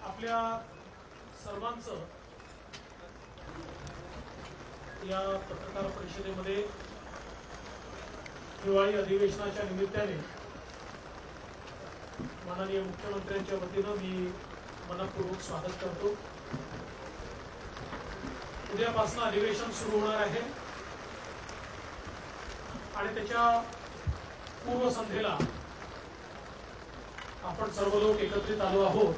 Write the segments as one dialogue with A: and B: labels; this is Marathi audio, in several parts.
A: आपल्या सर्वांचं या पत्रकार परिषदेमध्ये हिवाळी अधिवेशनाच्या निमित्ताने माननीय मुख्यमंत्र्यांच्या वतीनं मी मनपूर्वक स्वागत करतो। उद्यापासून अधिवेशन सुरू होणार आहे आणि त्याच्या पूर्वसंध्येला आपण सर्व लोक एकत्रित आलो आहोत।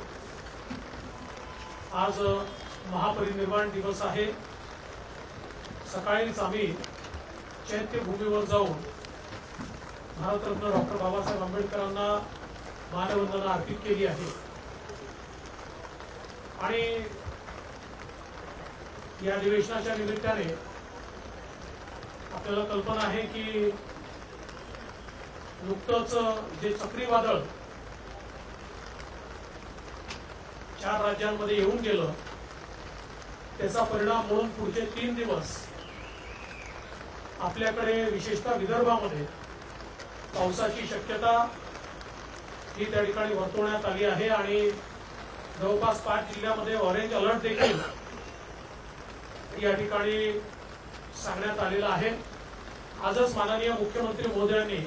A: आज महापरिनिर्वाण दिवस आहे। सकाळीच आम्ही चैत्यभूमीवर जाऊन भारतरत्न डॉक्टर बाबासाहेब आंबेडकरांना मानवंदना अर्पित केली आहे आणि या अधिवेशनाच्या निमित्ताने आपल्याला कल्पना आहे की नुकतंच जे चक्रीवादळ 4 राज्यांमध्ये येऊन गेलं त्याचा परिणाम म्हणून पुढचे 3 दिवस आपल्याकडे विशेषतः विदर्भामध्ये पावसाची शक्यता ही त्या ठिकाणी वर्तवण्यात आली आहे आणि जवळपास 5 जिल्ह्यामध्ये ऑरेंज अलर्ट देखील या ठिकाणी सांगण्यात आलेला आहे। आजच माननीय मुख्यमंत्री महोदयांनी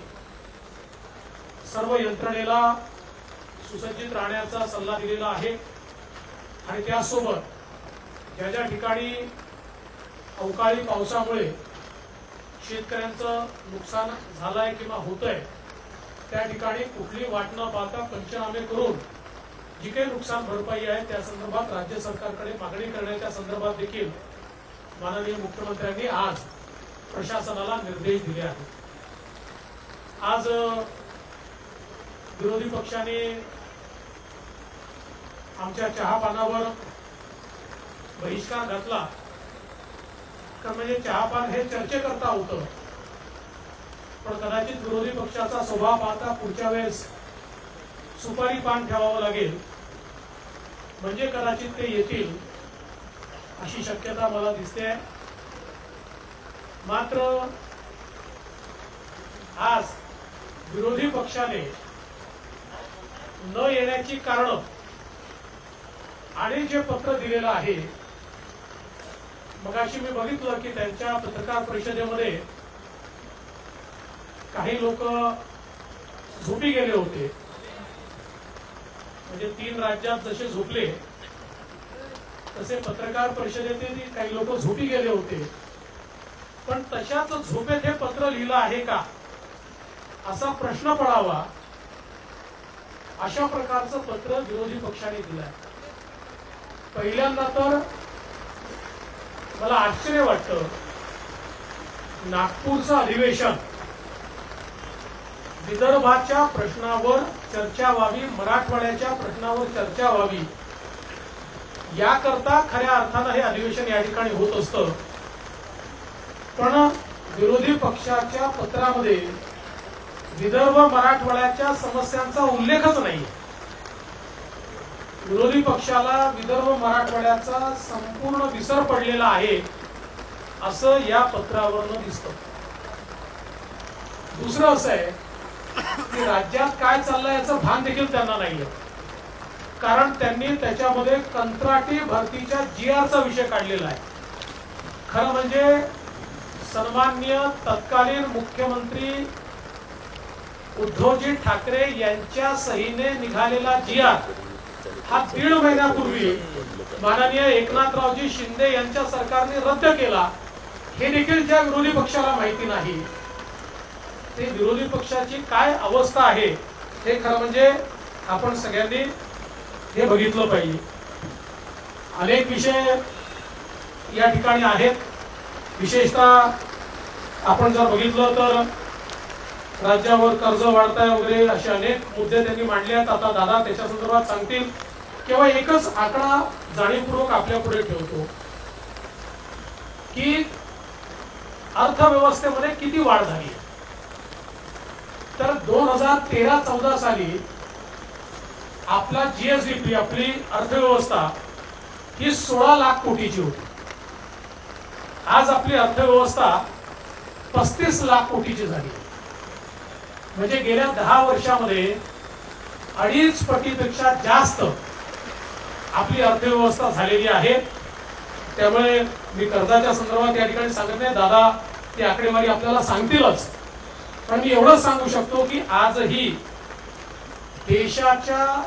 A: सर्व यंत्रणेला सुसज्जित राहण्याचा सल्ला दिलेला आहे आणि त्यासोबत ज्या ज्या ठिकाणी अवकाळी पावसामुळे शेतकऱ्यांचं नुकसान झालंय किंवा होतंय त्या ठिकाणी कुठली वाट न पाहता पंचनामे करून जी काही नुकसान भरपाई आहे त्या संदर्भात राज्य सरकारकडे मागणी करण्याच्या संदर्भात देखील माननीय मुख्यमंत्र्यांनी आज प्रशासनाला निर्देश दिले आहेत। आज विरोधी पक्षाने आमच्या चहापानावर बहिष्कार घातला तर म्हणजे चहापान हे चर्चेकरता होतं, पण कदाचित विरोधी पक्षाचा स्वभाव पाहता पुढच्या वेळेस सुपारी पान ठेवावं लागेल म्हणजे कदाचित ते येतील अशी शक्यता मला दिसते। मात्र आज विरोधी पक्षाने न येण्याची कारण आणि जे पत्र दिलेलं आहे मगाशी मी बघितलं की त्यांच्या पत्रकार परिषदेमध्ये काही लोक झोपी गेले होते, म्हणजे 3 राज्यात जसे झोपले तसे पत्रकार परिषदेतील काही लोक झोपी गेले होते, पण तशाच झोपेत हे पत्र लिहिलं आहे का असा प्रश्न पडावा अशा प्रकारचं पत्र विरोधी पक्षाने दिलंय। पहिल्यांदा तर मला आश्चर्य वाटतं, नागपूरचं अधिवेशन विदर्भाच्या प्रश्नावर चर्चा व्हावी, मराठवाड्याच्या प्रश्नावर चर्चा व्हावी याकरता खऱ्या अर्थानं हे अधिवेशन या ठिकाणी होत असतं, पण विरोधी पक्षाच्या पत्रामध्ये विदर्भ मराठवाड्याच्या समस्यांचा उल्लेखच नाही। विरोधी पक्षाला विदर्भ मराठवाड्याचा संपूर्ण विसर पडलेला आहे असं या पत्रावरून दिसतं। दुसरं असं आहे की राज्यात काय चाललंय याचं भान देखील त्यांना नाहीये, कारण त्यांनी त्याच्यामध्ये कंत्राटी भरतीच्या GRचा विषय काढलेला आहे। खरं म्हणजे सन्माननीय तत्कालीन मुख्यमंत्री उद्धवजी ठाकरे यांच्या सहीने निघालेला GR हा 1.5 महिन्यापूर्वी माननीय एकनाथरावजी शिंदे यांच्या सरकारने रद्द केला, हे देखील ज्या विरोधी पक्षाला माहिती नाही। ते विरोधी पक्षाची काय अवस्था आहे हे खरं म्हणजे आपण सगळ्यांनी हे बघितलं पाहिजे। अनेक विषय या ठिकाणी आहेत, विशेषतः आपण जर बघितलं तर राज्यावर कर्ज वाढताय वगैरे असे अनेक मुद्दे त्यांनी मांडले आहेत। आता दादा त्याच्या संदर्भात सांगतील। केवळ एकच आकडा जाणीवपूर्वक आपल्या पुढे ठेवतो की अर्थव्यवस्थेमध्ये किती वाढ झाली, तर 2013-14 साली आपला GSDP आपली अर्थव्यवस्था ही 16 लाख कोटीची होती। आज आपली अर्थव्यवस्था 35 लाख कोटीची झाली, म्हणजे गेल्या 10 वर्षामध्ये 2.5 पटीपेक्षा जास्त आपली अर्थव्यवस्था झालेली आहे. त्यामुळे मी कर्जाच्या संदर्भात या ठिकाणी सांगत नाही, दादा ती आकडेवारी आपल्याला सांगतीलच, पण मी एवढंच सांगू शकतो की आजही देशाच्या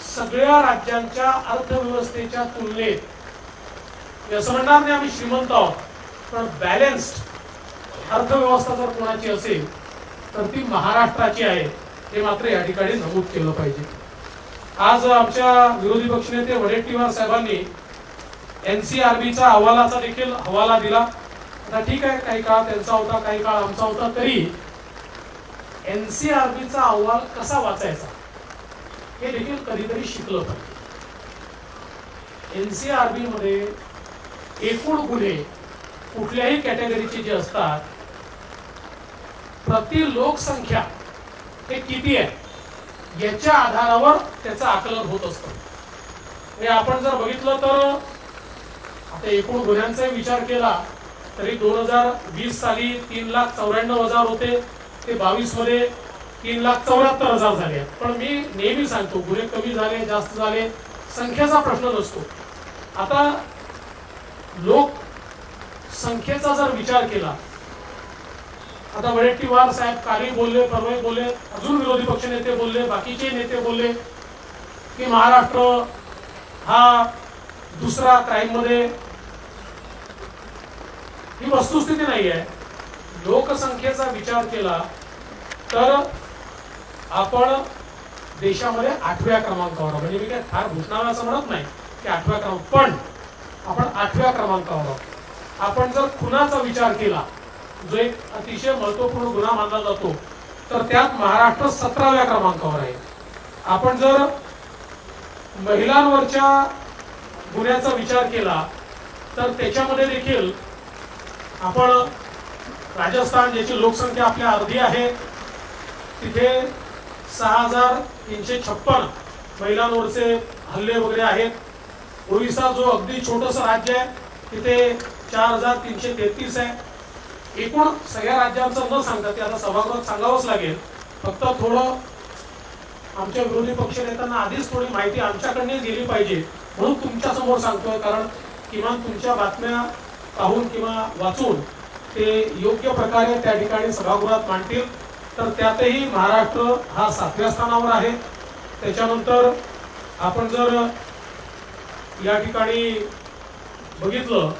A: सगळ्या राज्यांच्या अर्थव्यवस्थेच्या तुलनेत असं म्हणणार नाही आम्ही श्रीमंत आहोत, पण बॅलन्स्ड अर्थव्यवस्था जर कोणाची असेल तर ती महाराष्ट्राची आहे, हे मात्र या ठिकाणी नमूद केलं पाहिजे. आज आमच्या विरोधी पक्षनेते वडेट्टीवार साहेबांनी एनसीआरबीच्या अहवालाचा देखील हवाला दिला. आता ठीक आहे, काही काळ त्यांचा होता, काही काळ आमचा होता, तरी एनसीआरबीचा अहवाल कसा वाचायचा हे देखील कधीतरी शिकलं पाहिजे. एनसीआरबी मध्ये एकूण गुन्हे कुठल्याही कॅटेगरीचे जे असतात प्रति लोकसंख्या हे किती आहे याच्या आधारावर त्याचं आकलन होत असतं. हे आपण जर बघितलं तर आता एकूण गुन्ह्यांचा विचार केला तरी 2020 साली 3,94,000 होते, ते 22 मध्ये 3,74,000 झाले. पण मी नेहमी सांगतो गुन्हे कमी झाले जास्त झाले संख्येचा प्रश्न नसतो. आता लोक संख्येचा जर विचार केला, आता वडेट्टीवार साहेब कालही बोलले, परवाही बोलले, अजून विरोधी पक्ष नेते बोलले, बाकीचे नेते बोलले की महाराष्ट्र हा दुसरा क्राईम मध्ये, ही वस्तुस्थिती नाही आहे. लोकसंख्येचा विचार केला तर आपण देशामध्ये 8व्या क्रमांकावर, म्हणजे मी काय फार घोषणा असं म्हणत नाही की 8व्या क्रमांक, पण आपण 8व्या क्रमांकावर आहोत. आपण जर खुनाचा विचार केला जो एक अतिशय महत्वपूर्ण गुन्हा मानला जातो तर त्यात महाराष्ट्र 17व्या क्रमांकावर आहे. आपण जर महिलांवरच्या गुन्ह्याचा विचार केला तर त्याच्यामध्ये देखील आपण राजस्थान ज्याची लोकसंख्या आपल्या अर्धी आहे तिथे 6,356 महिलांवरचे हल्ले वगैरे आहेत. ओरिसा जो अगदी छोटस राज्य आहे तिथे 4,333 आहे. एकूण सगळ्या राज्यांचं न सांगता ते आता सभागृहात सांगावंच लागेल, फक्त थोडं आमच्या विरोधी पक्ष नेत्यांना आधीच थोडी माहिती आमच्याकडे गेली पाहिजे म्हणून तुमच्या समोर सांगतोय, कारण किमान तुमच्या बातम्या पाहून किंवा वाचून ते योग्य प्रकारे त्या ठिकाणी सभागृहात मांडतील. तर त्यातही महाराष्ट्र हा 7व्या स्थानावर आहे. त्याच्यानंतर आपण जर या ठिकाणी बघितलं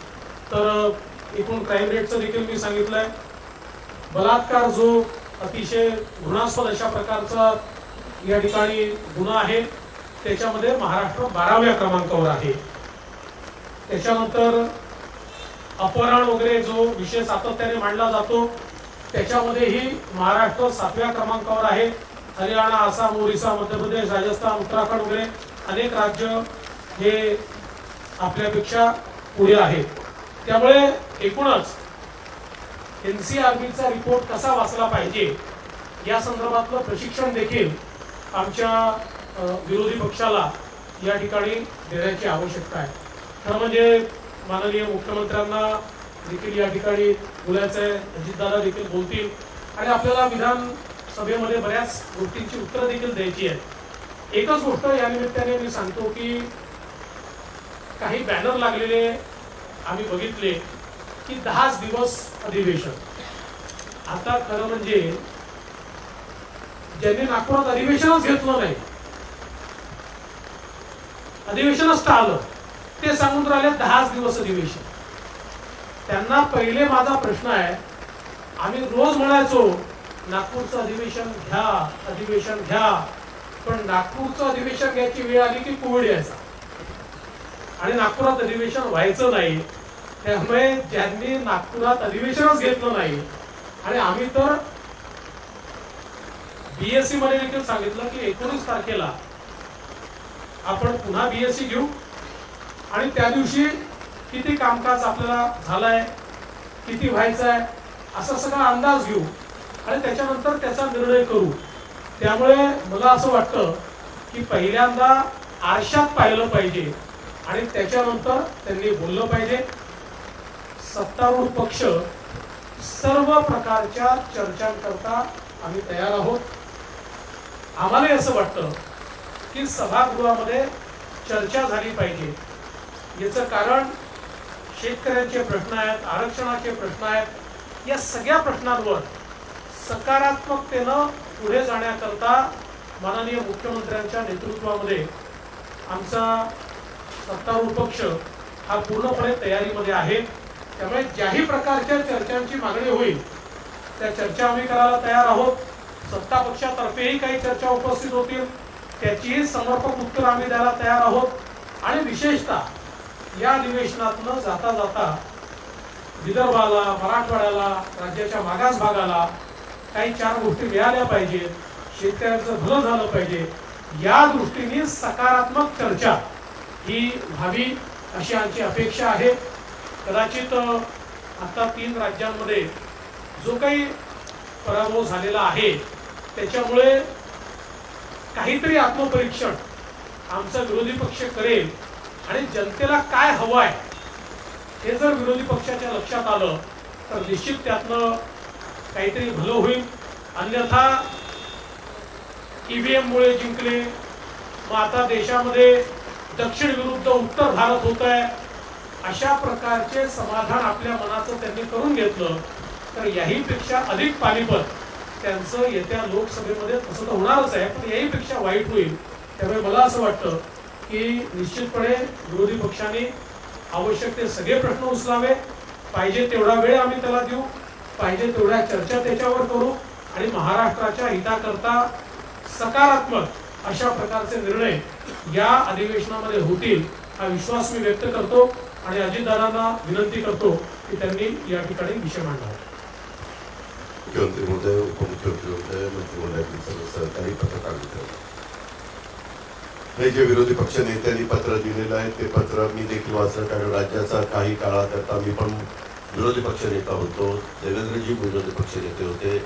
A: तर एकूण क्राईम रेटचं देखील मी सांगितलंय. बलात्कार जो अतिशय घृणास्पद अशा प्रकारचा या ठिकाणी गुन्हा आहे त्याच्यामध्ये महाराष्ट्र 12व्या क्रमांकावर आहे. त्याच्यानंतर अपहरण वगैरे जो विषय सातत्याने मांडला जातो त्याच्यामध्येही महाराष्ट्र 7व्या क्रमांकावर आहे. हरियाणा, आसाम, ओरिसा, मध्य प्रदेश, राजस्थान, उत्तराखंड वगैरे अनेक राज्य हे आपल्यापेक्षा पुढे आहेत. त्यामुळे एकूणच एनसीआरबीचा रिपोर्ट कसा वाचला पाहिजे या संदर्भातलं प्रशिक्षण देखील आमच्या विरोधी पक्षाला या ठिकाणी देण्याची आवश्यकता आहे. खरं म्हणजे माननीय मुख्यमंत्र्यांना देखील या ठिकाणी बोलायचं आहे, अजितदादा देखील बोलतील आणि आपल्याला विधानसभेमध्ये बऱ्याच गोष्टींची उत्तरं देखील द्यायची आहेत. एकच गोष्ट या निमित्ताने मी सांगतो की काही बॅनर लागलेले आम्ही बघितले की 10 दिवस अधिवेशन. आता खरं म्हणजे ज्यांनी नागपुरात अधिवेशनच घेतलं नाही, अधिवेशनच टाळलं, ते सांगून राहिले 10 दिवस अधिवेशन. त्यांना पहिले माझा प्रश्न आहे, आम्ही रोज म्हणायचो नागपूरचं अधिवेशन घ्या, अधिवेशन घ्या, पण नागपूरचं अधिवेशन घ्यायची वेळ आली की कोविड यायचा आणि नागपुरात अधिवेशन व्हायचं नाही. त्यामुळे ज्यांनी नागपुरात अधिवेशनच घेतलं नाही, आणि आम्ही तर बीएससी मध्ये देखील सांगितलं की 19 तारखेला आपण पुन्हा बीएससी घेऊ आणि त्या दिवशी किती कामकाज आपल्याला झालंय, किती व्हायचं आहे असा सगळा अंदाज घेऊ आणि त्याच्यानंतर त्याचा निर्णय करू. त्यामुळे मला असं वाटतं की पहिल्यांदा आरशात पाहिलं पाहिजे आणि त्याच्यानंतर त्यांनी बोललं पाहिजे. सत्तारूढ पक्ष सर्व प्रकारच्या चर्चांकरता आम्ही तयार आहोत. आम्हाला असं वाटतं की सभागृहामध्ये चर्चा झाली पाहिजे। याचं कारण शेतकऱ्यांचे प्रश्न आहेत, आरक्षणाचे प्रश्न आहेत, या सगळ्या प्रश्नांवर सकारात्मकतेनं पुढे जाण्याकरता माननीय मुख्यमंत्र्यांच्या नेतृत्वामध्ये आमचा सत्तारूढ पक्ष हा पूर्णपणे तयारीमध्ये आहे। त्यामुळे ज्याही प्रकारच्या चर्चांची मागणी होईल त्या चर्चा आम्ही करायला तयार आहोत। सत्ता पक्षातर्फेही काही चर्चा उपस्थित होतील त्याचीही समर्पक उत्तर आम्ही द्यायला तयार आहोत। आणि विशेषतः या अधिवेशनातनं जाता जाता विदर्भाला, मराठवाड्याला, राज्याच्या मागास भागाला काही 4 गोष्टी मिळाल्या पाहिजेत, शेतकऱ्यांचं भलं झालं पाहिजे, या दृष्टीने सकारात्मक चर्चा ही व्हावी अशी आमची अपेक्षा आहे। कदाचित आता 3 राज्यांमध्ये जो काही पराभव झालेला आहे त्याच्यामुळे काहीतरी आत्मपरीक्षण आमचा विरोधी पक्ष करेल आणि जनतेला काय हवं आहे हे जर विरोधी पक्षाच्या लक्षात आलं तर निश्चित त्यातनं काहीतरी भलं होईल। अन्यथा ईव्हीएम मुळे जिंकले, मग आता देशामध्ये दक्षिण विरुद्ध उत्तर भारत होत आहे, अशा प्रकारचे समाधान आपल्या मनाचं त्यांनी करून घेतलं तर याहीपेक्षा अधिक पानिपत त्यांचं येत्या लोकसभेमध्ये तसं तर होणारच आहे, पण याहीपेक्षा वाईट होईल। त्यामुळे मला असं वाटतं की निश्चितपणे विरोधी पक्षांनी आवश्यक ते सगळे प्रश्न उचलावे, पाहिजे तेवढा वेळ आम्ही त्याला देऊ, पाहिजे तेवढ्या चर्चा त्याच्यावर करू आणि महाराष्ट्राच्या हिताकरता सकारात्मक अशा प्रकारचे निर्णय या अधिवेशनामध्ये होतील हा विश्वास मी व्यक्त करतो आणि अजितदादांना विनंती करतो की त्यांनी या ठिकाणी विषय मांडावा।
B: मुख्यमंत्री महोदय, उपमुख्यमंत्री महोदय, मंत्रिमंडळातील सर्व सहकारी, पत्रकार मित्र, हे जे विरोधी पक्ष नेत्यांनी पत्र दिलेलं आहे ते पत्र मी देखील वाचलं, कारण राज्याचा काही काळाकरता मी पण विरोधी पक्ष नेता होतो, देवेंद्रजी विरोधी पक्ष नेते होते,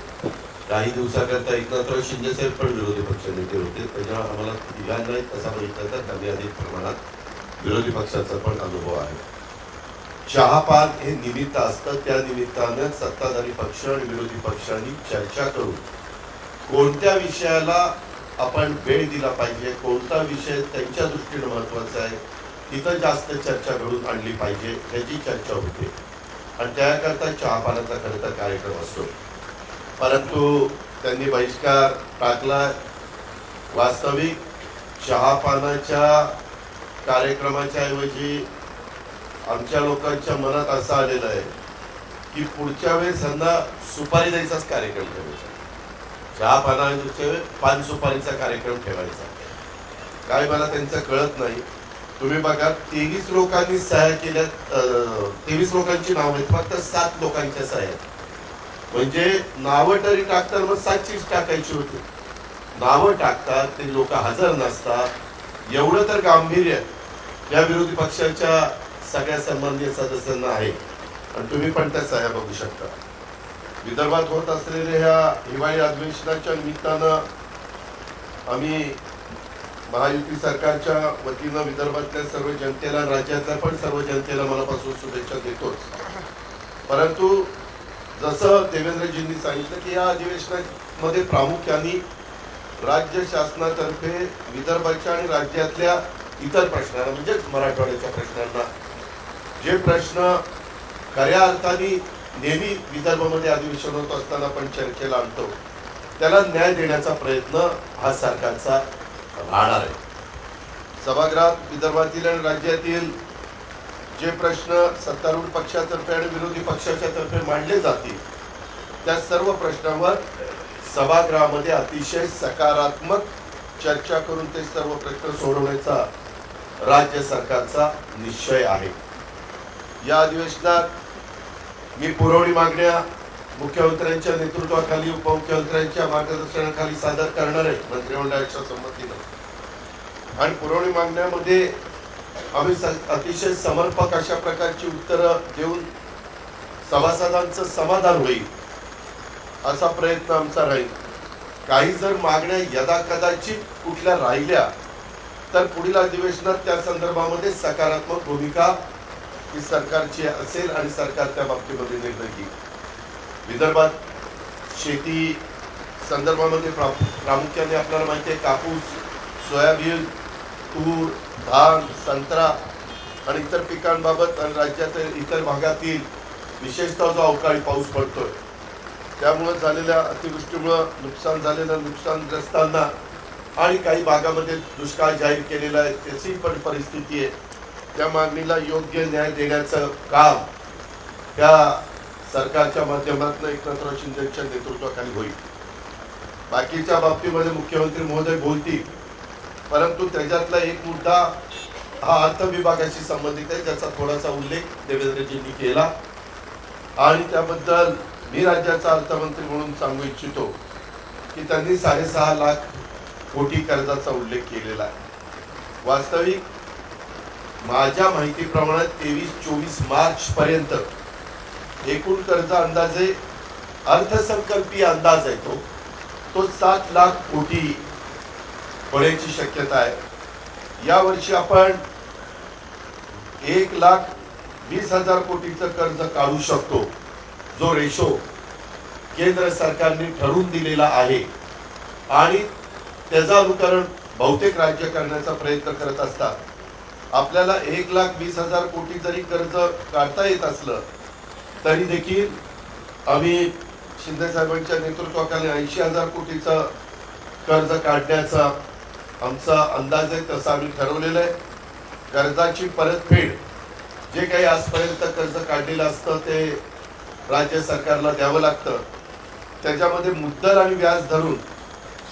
B: काही दिवसाकरता एकनाथराव शिंदे साहेब पण विरोधी पक्ष नेते होते। त्याच्या आम्हाला तिघांना तसा बघितलं तर कमी अधिक प्रमाणात विरोधी पक्षाचा पण अनुभव आहे। चहापान हे निमित्त असतं, त्या निमित्तानं सत्ताधारी पक्ष आणि विरोधी पक्षांनी चर्चा करून कोणत्या विषयाला आपण वेळ दिला पाहिजे, कोणता विषय त्यांच्या दृष्टीने महत्वाचा आहे, तिथं जास्त चर्चा घडून आणली पाहिजे याची चर्चा होते आणि त्याकरता चहापानाचा खरं तर कार्यक्रम असतो। परंतु त्यांनी बहिष्कार टाकला। वास्तविक चहापानाच्या कार्यक्रमाच्या ऐवजी आमच्या लोकांच्या मनात असं आलेलं आहे की पुढच्या वेळेस यांना सुपारी द्यायचाच कार्यक्रम ठेवायचा, चहापानाच्या पान सुपारीचा कार्यक्रम ठेवायचा। काय मला त्यांचं कळत नाही। तुम्ही बघा 23 लोकांनी सह्या केल्यात, 23 लोकांची नाव आहेत, फक्त 7 लोकांच्या सह्या, म्हणजे नावं तरी टाकतात मग 7चीच टाकायची होती, नावं टाकतात ते लोक हजर नसतात। एवढं तर गांभीर्य या विरोधी पक्षाच्या सगळ्या सन्माननीय सदस्यांना आहे आणि तुम्ही पण त्या सह्या बघू शकता। विदर्भात होत असलेल्या ह्या हिवाळी अधिवेशनाच्या निमित्तानं आम्ही महायुती सरकारच्या वतीनं विदर्भातल्या सर्व जनतेला, राज्यातल्या पण सर्व जनतेला मनापासून शुभेच्छा देतोच। परंतु जसं देवेंद्रजींनी सांगितलं की या अधिवेशनामध्ये प्रामुख्याने राज्य शासनातर्फे विदर्भाच्या आणि राज्यातल्या इतर प्रश्नांना म्हणजे मराठवाड्याच्या प्रश्नांना, जे प्रश्न खऱ्या अर्थाने नेहमी विदर्भामध्ये अधिवेशन होत असताना आपण चर्चेला आणतो, त्याला न्याय देण्याचा प्रयत्न हा सरकारचा राहणार आहे। सभागृहात विदर्भातील आणि राज्यातील जे प्रश्न सत्तारूढ पक्षातर्फे आणि विरोधी पक्षाच्या तर्फे मांडले जातील त्या सर्व प्रश्नांवर सभागृहामध्ये अतिशय सकारात्मक चर्चा करून ते सर्व प्रश्न सोडवण्याचा राज्य सरकारचा निश्चय आहे। या अधिवेशनात मी पुरवणी मागण्या मुख्यमंत्र्यांच्या नेतृत्वाखाली, उपमुख्यमंत्र्यांच्या मार्गदर्शनाखाली सादर करणार आहे मंत्रिमंडळाच्या संमतीनं। आणि पुरवणी मागण्यामध्ये आम्ही अतिशय समर्पक अशा प्रकारची उत्तरं देऊन सभासदांचं समाधान होईल असा प्रयत्न आमचा राहील। काही जर मागण्या यदाकदाचित कुठल्या राहिल्या तर पुढील अधिवेशनात त्या संदर्भामध्ये सकारात्मक भूमिका ही सरकारची असेल आणि सरकार त्या बाबतीमध्ये निर्णय घेईल। विदर्भात शेती संदर्भामध्ये प्रामुख्याने आपल्याला माहिती आहे कापूस, सोयाबीन, तूर, धान, संत्रा आणि इतर पिकांबाबत आणि राज्यातील इतर भागातील विशेषतः जो अवकाळी पाऊस पडतोय त्यामुळे झालेल्या अतिवृष्टीमुळे नुकसान झालेल्या नुकसानग्रस्तांना आणि काही भागामध्ये दुष्काळ जाहीर केलेला आहे त्याची पण परिस्थिती आहे. त्या मागणीला योग्य न्याय देण्याचं काम त्या सरकारच्या माध्यमातून एकनाथराव शिंदेच्या नेतृत्वाखाली होईल. बाकीच्या बाबतीमध्ये मुख्यमंत्री महोदय बोलतील, परंतु त्याच्यातला एक मुद्दा हा अर्थ विभागाशी संबंधित आहे ज्याचा थोडासा उल्लेख देवेंद्रजींनी केला आणि त्याबद्दल मी राज्याचा अर्थमंत्री म्हणून सांगू इच्छितो की त्यांनी 6.5 लाख कोटी कर्जाचा उल्लेख केलेला आहे. वास्तविक माझ्या माहितीप्रमाणे 23-24 मार्च पर्यंत एकूण कर्ज अंदाजे अर्थसंकल्पीय अंदाज आहे तो 7 लाख कोटी होण्याची शक्यता आहे. यावर्षी आपण 1,20,000 कोटीचं कर्ज काढू शकतो जो रेशो केंद्र सरकारने ठरवून दिलेला आहे आणि त्याचं अनुकरण बहुतेक राज्य करण्याचा प्रयत्न करत असतात. आपल्याला 1,20,000 कोटी जरी कर्ज काढता येत असलं तरी देखील आम्ही शिंदे साहेबांच्या नेतृत्वाखाली 80,000 कोटीचं कर्ज काढण्याचा आमचा अंदाज आहे. तसं आम्ही ठरवलेलं आहे. कर्जाची परतफेड जे काही आजपर्यंत कर्ज काढलेलं असतं ते राज्य सरकारला द्यावं लागतं. त्याच्यामध्ये मुद्दल आणि व्याज धरून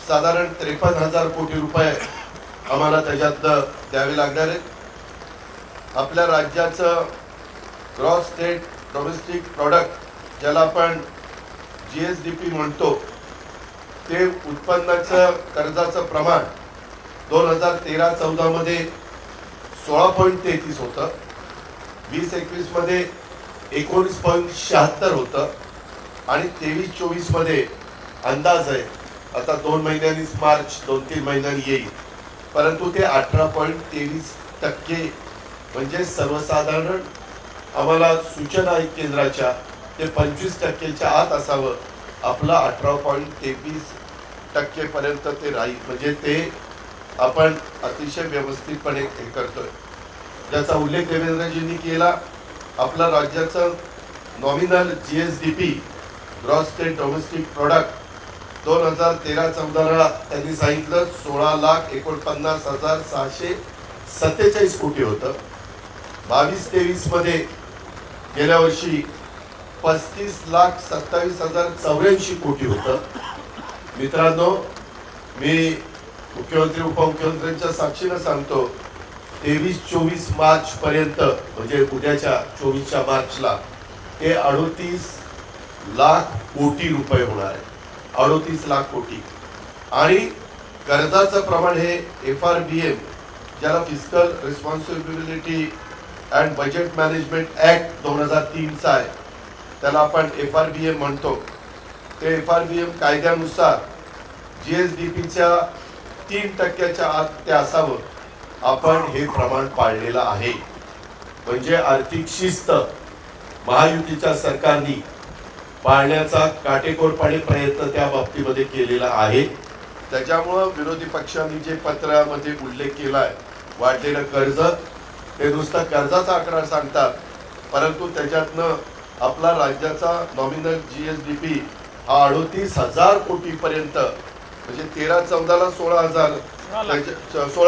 B: साधारण 53,000 कोटी रुपये आम्हाला त्याच्यात द्यावे लागणार आहेत. आपल्या राज्याचं ग्रॉस स्टेट डोमेस्टिक प्रॉडक्ट ज्याला आपण GSDP म्हणतो ते उत्पन्नाचं कर्जाचं प्रमाण 2013-14 मध्ये 16.33 होतं, 20-21 मध्ये 19.76 होतं आणि 23-24 मध्ये अंदाज आहे आता 2 महिन्यांनीच मार्च 2-3 महिन्यांनी येईल, परंतु ते 18.23% म्हणजे सर्वसाधारण आम्हाला सूचना आहेत केंद्राच्या ते 25%च्या आत असावं. आपला 18.23% पर्यंत ते राहील. म्हणजे ते आपण अतिशय व्यवस्थितपणे हे करतोय. ज्याचा उल्लेख देवेंद्रजींनी केला. आपला राज्याचं nominal GSDP gross state domestic product 2013-14 त्यांनी सांगितलं 16,49,647 कोटी होतं. 22-23 मध्ये गेल्या वर्षी 35,27,084 कोटी होतं. मित्रांनो, मी मुख्यमंत्री उपमुख्यमंत्र्यांच्या साक्षीनं सांगतो 23-24 मार्च पर्यंत म्हणजे उद्याच्या 24 मार्चला हे 38 लाख कोटी रुपये होणार आहे. 38 लाख कोटी. आणि कर्जाचं प्रमाण हे FRBM ज्याला fiscal responsibility and budget management act 2003 चा आहे त्याला आपण FRBM म्हणतो. ते FRBM कायद्यानुसार GSDPच्या 3%च्या आत ते असावं. आपण हे प्रमाण पाळलेलं आहे. म्हणजे आर्थिक शिस्त महायुतीच्या सरकारने पाळण्याचा काटेकोरपणे प्रयत्न त्या बाबतीमध्ये केलेला आहे. त्याच्यामुळं विरोधी पक्षांनी जे पत्रामध्ये उल्लेख केलाय वाढलेलं कर्ज ते नुसतं कर्जाचा आकडा सांगतात, परंतु त्याच्यातनं आपला राज्याचा नॉमिनल GSDP हा 38,000 कोटी पर्यंत म्हणजे 13-14ला 16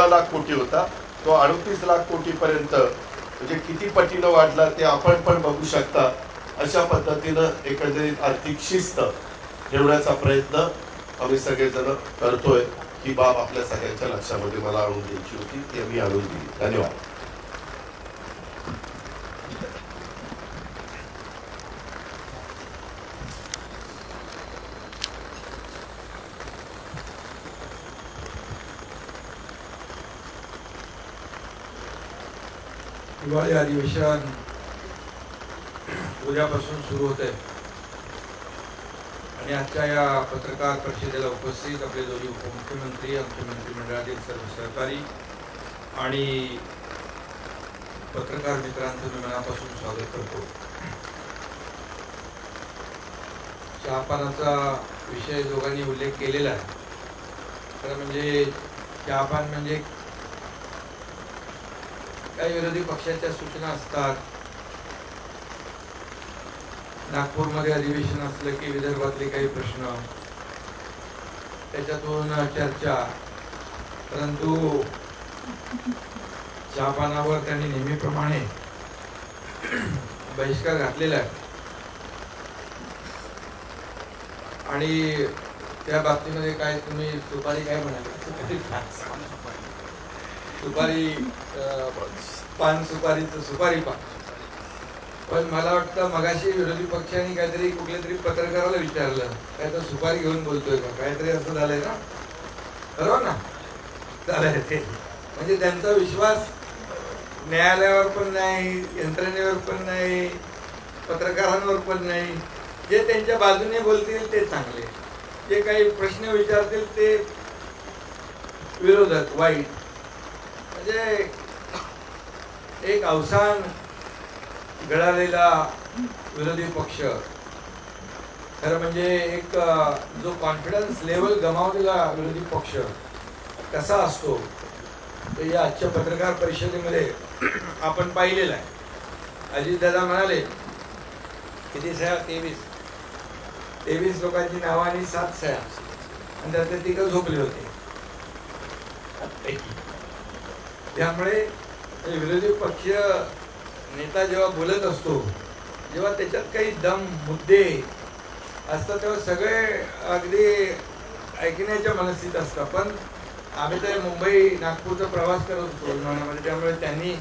B: लाख कोटी होता. तो 38 लाख कोटी पर्यंत म्हणजे किती पटीनं वाढला ते आपण पण बघू शकता. अशा पद्धतीनं एकंदरीत आर्थिक शिस्त ठेवण्याचा प्रयत्न आम्ही सगळेजण करतोय. ही बाब आपल्या सगळ्यांच्या लक्षामध्ये मला आणून द्यायची होती, ती आम्ही आणून दिली. धन्यवाद.
C: हिवाळी अधिवेशन उद्यापासून सुरू होत आहे आणि आजच्या या पत्रकार परिषदेला उपस्थित आपले दोन्ही उपमुख्यमंत्री, आमच्या मंत्रिमंडळातील सर्व सहकारी आणि पत्रकार मित्रांचं मी मनापासून स्वागत करतो. चहापानाचा विषय दोघांनी उल्लेख केलेला आहे. खरं म्हणजे चहापान म्हणजे काही विरोधी पक्षाच्या सूचना असतात. नागपूरमध्ये अधिवेशन असलं की विदर्भातले काही प्रश्न, त्याच्यातून चर्चा. परंतु चहापानावर त्यांनी नेहमीप्रमाणे बहिष्कार घातलेला आहे आणि त्या बाबतीमध्ये काय तुम्ही सुपारी काय म्हणाले, सुपारी पान सुपारीचं सुपारी पान. पण मला वाटतं मगाशी विरोधी पक्षाने काहीतरी कुठल्या तरी पत्रकाराला विचारलं काय तर सुपारी घेऊन बोलतोय का, काहीतरी असं झालंय ना, बरोबर ना, झालंय ते. म्हणजे त्यांचा विश्वास न्यायालयावर पण नाही, यंत्रणेवर पण नाही, पत्रकारांवर पण नाही. जे त्यांच्या बाजूने बोलतील ते चांगले, जे काही प्रश्न विचारतील ते विरोधक वाईट. म्हणजे एक अवसान गळालेला विरोधी पक्ष. खरं म्हणजे एक जो कॉन्फिडन्स लेवल गमावलेला विरोधी पक्ष कसा असतो तर या आजच्या पत्रकार परिषदेमध्ये आपण पाहिलेलं आहे. अजितदादा म्हणाले किती सह्या, 23 लोकांची नावं आणि 7 सह्या, आणि त्यातले 3 झोपले होते. त्यामुळे विरोधी पक्ष नेता जेव्हा बोलत असतो, जेव्हा त्याच्यात काही दम मुद्दे असतात, तेव्हा सगळे अगदी ऐकण्याच्या मनस्थित असतात. पण आम्ही तर मुंबई नागपूरचा प्रवास करत होतो विमानामध्ये, त्यामुळे त्यांनी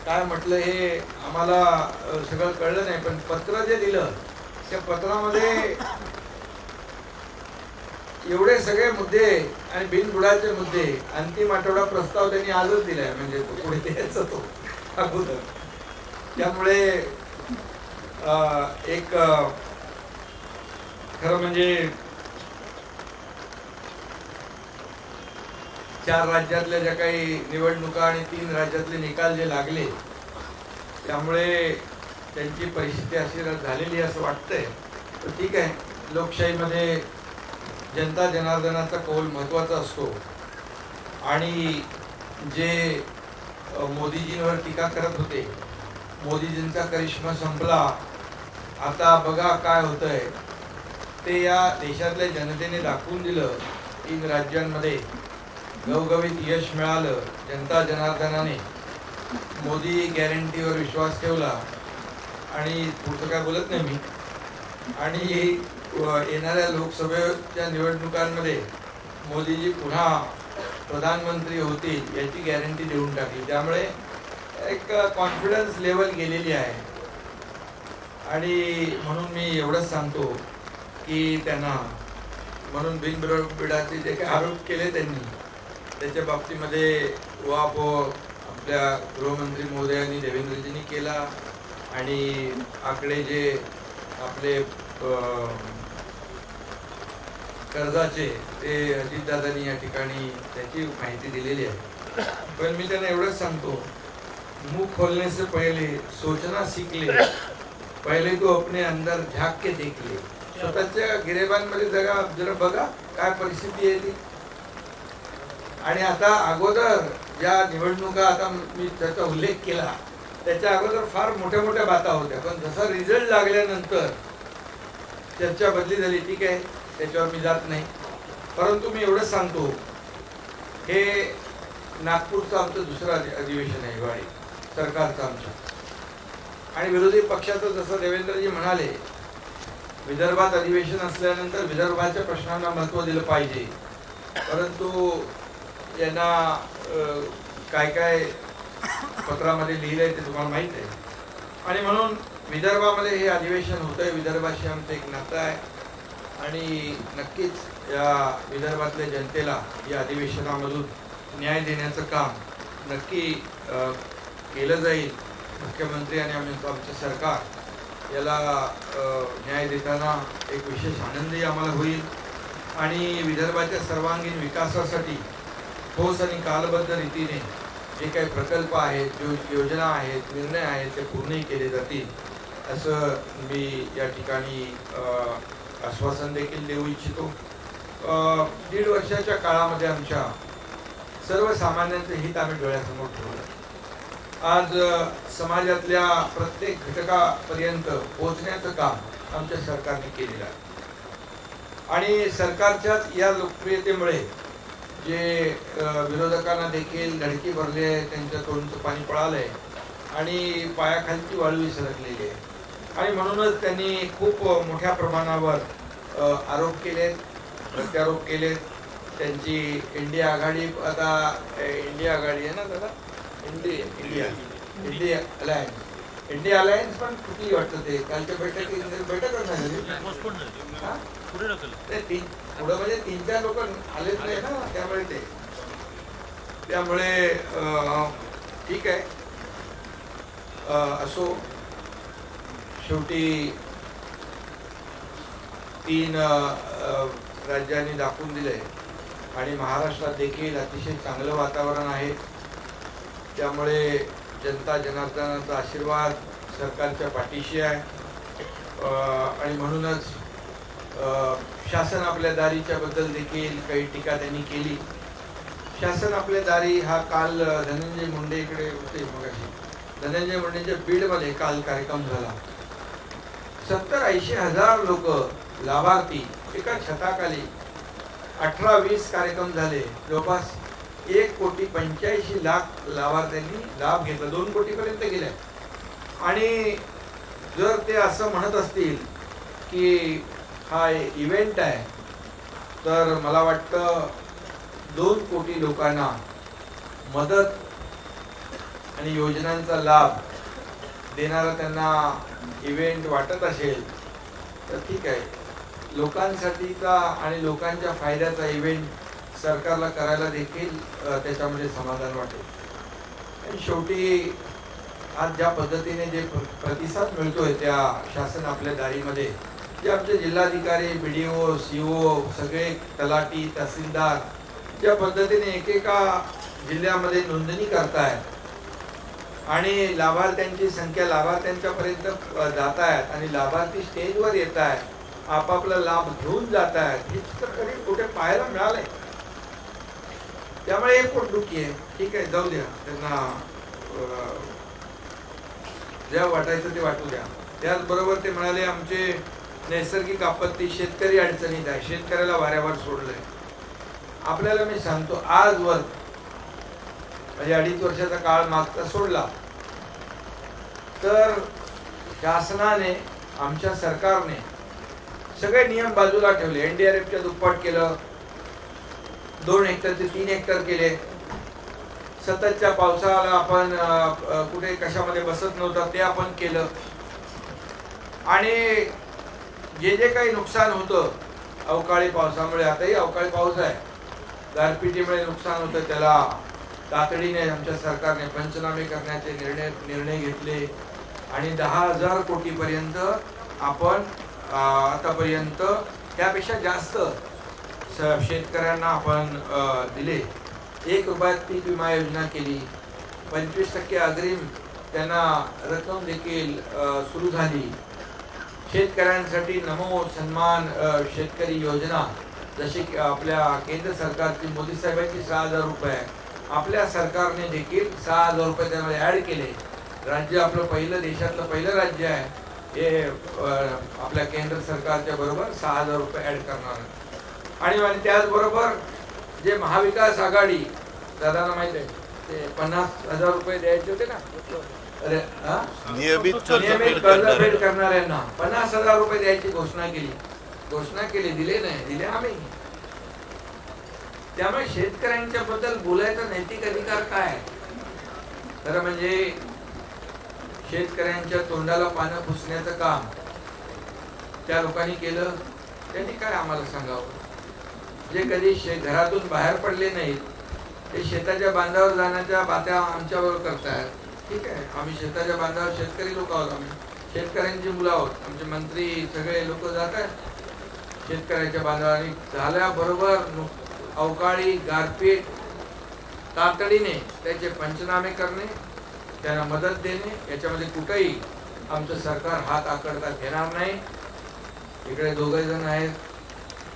C: काय म्हटलं हे आम्हाला सगळं कळलं नाही. पण पत्र जे दिलं त्या पत्रामध्ये एवढे सगळे मुद्दे आणि बिनबुडाचे मुद्दे, अंतिम आठवडा प्रस्ताव त्यांनी आजच दिलाय, म्हणजे तो पुढे द्यायचा तो अगोदर. त्यामुळे एक खरं म्हणजे 4 राज्यातल्या ज्या काही निवडणुका आणि 3 राज्यातले निकाल जे लागले, त्यामुळे त्यांची परिस्थिती अशी झालेली असं वाटतंय. तर ठीक आहे, लोकशाहीमध्ये जनता जनार्दनाचा कौल महत्त्वाचा असतो. आणि जे मोदीजींवर टीका करत होते, मोदीजींचा करिश्मा संपला, आता बघा काय होतंय, ते या देशातल्या जनतेने दाखवून दिलं. 3 राज्यांमध्ये घवघवीत यश मिळालं. जनता जनार्दनाने मोदी गॅरंटीवर विश्वास ठेवला आणि पुढचं काय बोलत नाही मी. आणि येणाऱ्या लोकसभेच्या निवडणुकांमध्ये मोदीजी पुन्हा प्रधानमंत्री होतील याची गॅरंटी देऊन टाकली. त्यामुळे एक कॉन्फिडन्स लेवल गेलेली आहे. आणि म्हणून मी एवढंच सांगतो की त्यांना म्हणून बिनबिडाचे जे काही आरोप केले त्यांनी, त्याच्या बाबतीमध्ये उहापोह आपल्या गृहमंत्री महोदयांनी देवेंद्रजींनी केला. आणि आकडे जे आपले कर्जाचे ते अजितदादांनी या ठिकाणी त्याची माहिती दिलेली आहे. पण मी त्यांना एवढंच सांगतो, मुख खोलने से पहले सोचना सीख ले, पहिले तो अपने अंदर झाक के देख ले. स्वतःच्या गिरेबांमध्ये जरा बघा काय परिस्थिती आहे ती. आणि आता अगोदर ज्या निवडणुका आता मी त्याचा उल्लेख केला, त्याच्या अगोदर फार मोठ्या मोठ्या बाता होत्या. पण जसा रिझल्ट लागल्यानंतर चर्चा बदली झाली. ठीक आहे, त्याच्यावर मी जात नाही. परंतु मी एवढंच सांगतो, हे नागपूरचं आमचं दुसरं अधिवेशन आहे हिवाळी सरकारचं आमच्या. आणि विरोधी पक्षाचं जसं देवेंद्रजी म्हणाले, विदर्भात अधिवेशन असल्यानंतर विदर्भाच्या प्रश्नांना महत्त्व दिलं पाहिजे. परंतु यांना काय काय पत्रामध्ये लिहिलंय ते तुम्हाला माहीत आहे. आणि म्हणून विदर्भामध्ये हे अधिवेशन होतंय. विदर्भाशी आमचं एक नातं आहे आणि नक्कीच या विदर्भातल्या जनतेला या अधिवेशनामधून न्याय देण्याचं काम नक्की केलं जाईल. मुख्यमंत्री आणि आमचं सरकार याला न्याय देताना एक विशेष आनंदही आम्हाला होईल. आणि विदर्भाच्या सर्वांगीण विकासासाठी ठोस आणि कालबद्ध रीतीने जे काही प्रकल्प आहेत, जो योजना आहेत, निर्णय आहेत, ते पूर्णही केले जातील असं मी या ठिकाणी आश्वासन देखील देऊ इच्छितो. 1.5 वर्षाच्या काळामध्ये आमच्या सर्वसामान्यांचं हित आम्ही डोळ्यासमोर ठेवलं. आज समाजातल्या प्रत्येक घटकापर्यंत पोहोचण्याचं काम आमच्या सरकारने केलेलं आहे. आणि सरकारच्याच या लोकप्रियतेमुळे जे विरोधकांना देखील धडकी भरली आहे, त्यांच्या तोंडचं पाणी पळालंय आणि पायाखालची वाळू सरकलेली आहे. आणि म्हणूनच त्यांनी खूप मोठ्या प्रमाणावर आरोप केलेत, प्रत्यारोप केलेत. त्यांची इंडिया आघाडी, आता इंडिया आघाडी आहे ना दादा, इंडिया अलायन्स पण कुठली वाटतं. ते कालच्या बैठकच नाही पुढं म्हणजे 3-4 लोक आलेच नाही ना, त्यामुळे ठीक आहे. असो, शेवटी 3 राज्यांनी दाखवून दिलंय आणि महाराष्ट्रात देखील अतिशय चांगलं वातावरण आहे. त्यामुळे जनता जनार्दनाचा आशीर्वाद सरकारच्या पाठीशी आहे. आणि म्हणूनच शासन आपल्या दारीच्या बद्दल देखील काही टीका त्यांनी केली. शासन आपल्या दारी हा काल धनंजय मुंडे इकडे होते मगाशी. धनंजय मुंडेंच्या बीडमध्ये काल कार्यक्रम झाला. 70-80 हजार लोक लाभार्थी एका छताखाली 18-20 कार्यक्रम झाले. जवळपास 1,85,00,000 लाभार्थ्यांनी लाभ घेतला. 2 कोटीपर्यंत गेले. आणि जर ते असं म्हणत असतील की हा इव्हेंट आहे, तर मला वाटतं 2 कोटी लोकांना मदत आणि योजनांचा लाभ देणारा त्यांना इव्हेंट वाटत असेल तर ठीक आहे. लोकांसाठीचा आणि लोकांच्या फायद्याचा इव्हेंट सरकारला करायला देखील त्याच्यामध्ये समाधान वाटेल. आणि शेवटी आज ज्या पद्धतीने जे प्रतिसाद मिळतोय त्या शासन आपल्या दारीमध्ये, जे आमचे जिल्हाधिकारी, BDO, CO, सगळे तलाठी, तहसीलदार ज्या पद्धतीने एकेका जिल्ह्यामध्ये नोंदणी करतायत आणि लाभार्थ्यांची संख्या लाभार्थ्यांच्यापर्यंत जात आहेत आणि लाभार्थी स्टेजवर येत आहेत, आपापला लाभ घेऊन जात आहेत, हे चित्र कधी कुठे पाहायला मिळालंय. त्यामुळे हे पोटदुखी आहे. ठीक आहे, जाऊ द्या, त्यांना ज्या वाटायचं ते वाटू द्या. त्याचबरोबर ते म्हणाले आमचे नैसर्गिक आपत्ती, शेतकरी अडचणीत आहे, शेतकऱ्याला वाऱ्यावर सोडलंय. आपल्याला मी सांगतो, आजवर म्हणजे 2.5 वर्षाचा काळ मागचा सोडला तर शासनाने, आमच्या सरकारने सगळे नियम बाजूला ठेवले. NDRFच्या दुप्पट केलं, 2 हेक्टर ते 3 हेक्टर केले. सततच्या पावसाला आपण कुठे कशामध्ये बसत नव्हतं ते आपण केलं. आणि जे काही नुकसान होतं अवकाळी पावसामुळे, आताही अवकाळी पाऊस आहे, गारपिटीमुळे नुकसान होतं, त्याला तातडीने आमच्या सरकारने पंचनामे करण्याचे निर्णय घेतले. आणि 10,000 कोटीपर्यंत आपण आतापर्यंत त्यापेक्षा जास्त शेतकऱ्यांना आपण दिले. 1 रुपयात पीक विमा योजना केली. 25% अग्रिम त्यांना रक्कम देखील सुरू झाली. शेतकऱ्यांसाठी नमो सन्मान शेतकरी योजना, जशी की आपल्या केंद्र सरकारची मोदी साहेबांची 6,000 रुपये, आपल्या सरकारने देखील 6,000 रुपये त्यामध्ये ॲड केले. राज्य आपलं पहिलं, देशातलं पहिलं राज्य आहे हे आपल्या केंद्र सरकारच्या बरोबर 6,000 रुपये ॲड करणार आहे. आणि त्याचबरोबर जे महाविकास आघाडी, दादांना माहिती आहे, ते 50,000 रुपये द्यायचे होते ना, नियमित कर्जफेड करणाऱ्यांना 50,000 रुपये द्यायची घोषणा केली. दिले नाही, दिले आम्ही. त्यामुळे शेतकऱ्यांच्या बद्दल बोलायचा नैतिक अधिकार काय? खरं म्हणजे शेतकऱ्यांच्या तोंडाला पानं पुसण्याचं काम त्या लोकांनी केलं. त्यांनी काय आम्हाला सांगावं? जे कधी घरातून बाहेर पडले नाहीत ते शेताच्या बांधावर जाण्याच्या बात्या आमच्यावर करतायत. ठीक आहे, आम्ही शेताच्या बांधावर शेतकरी लोक आहोत, आम्ही शेतकऱ्यांची मुलं आहोत. आमचे मंत्री सगळे लोक जात आहेत शेतकऱ्याच्या बांधावर. आणि झाल्याबरोबर अवकाळी गारपीट तातडीने त्याचे पंचनामे करणे, त्यांना मदत देणे, याच्यामध्ये कुठेही आमचं सरकार हात आकडता घेणार नाही. इकडे 2 जण आहेत,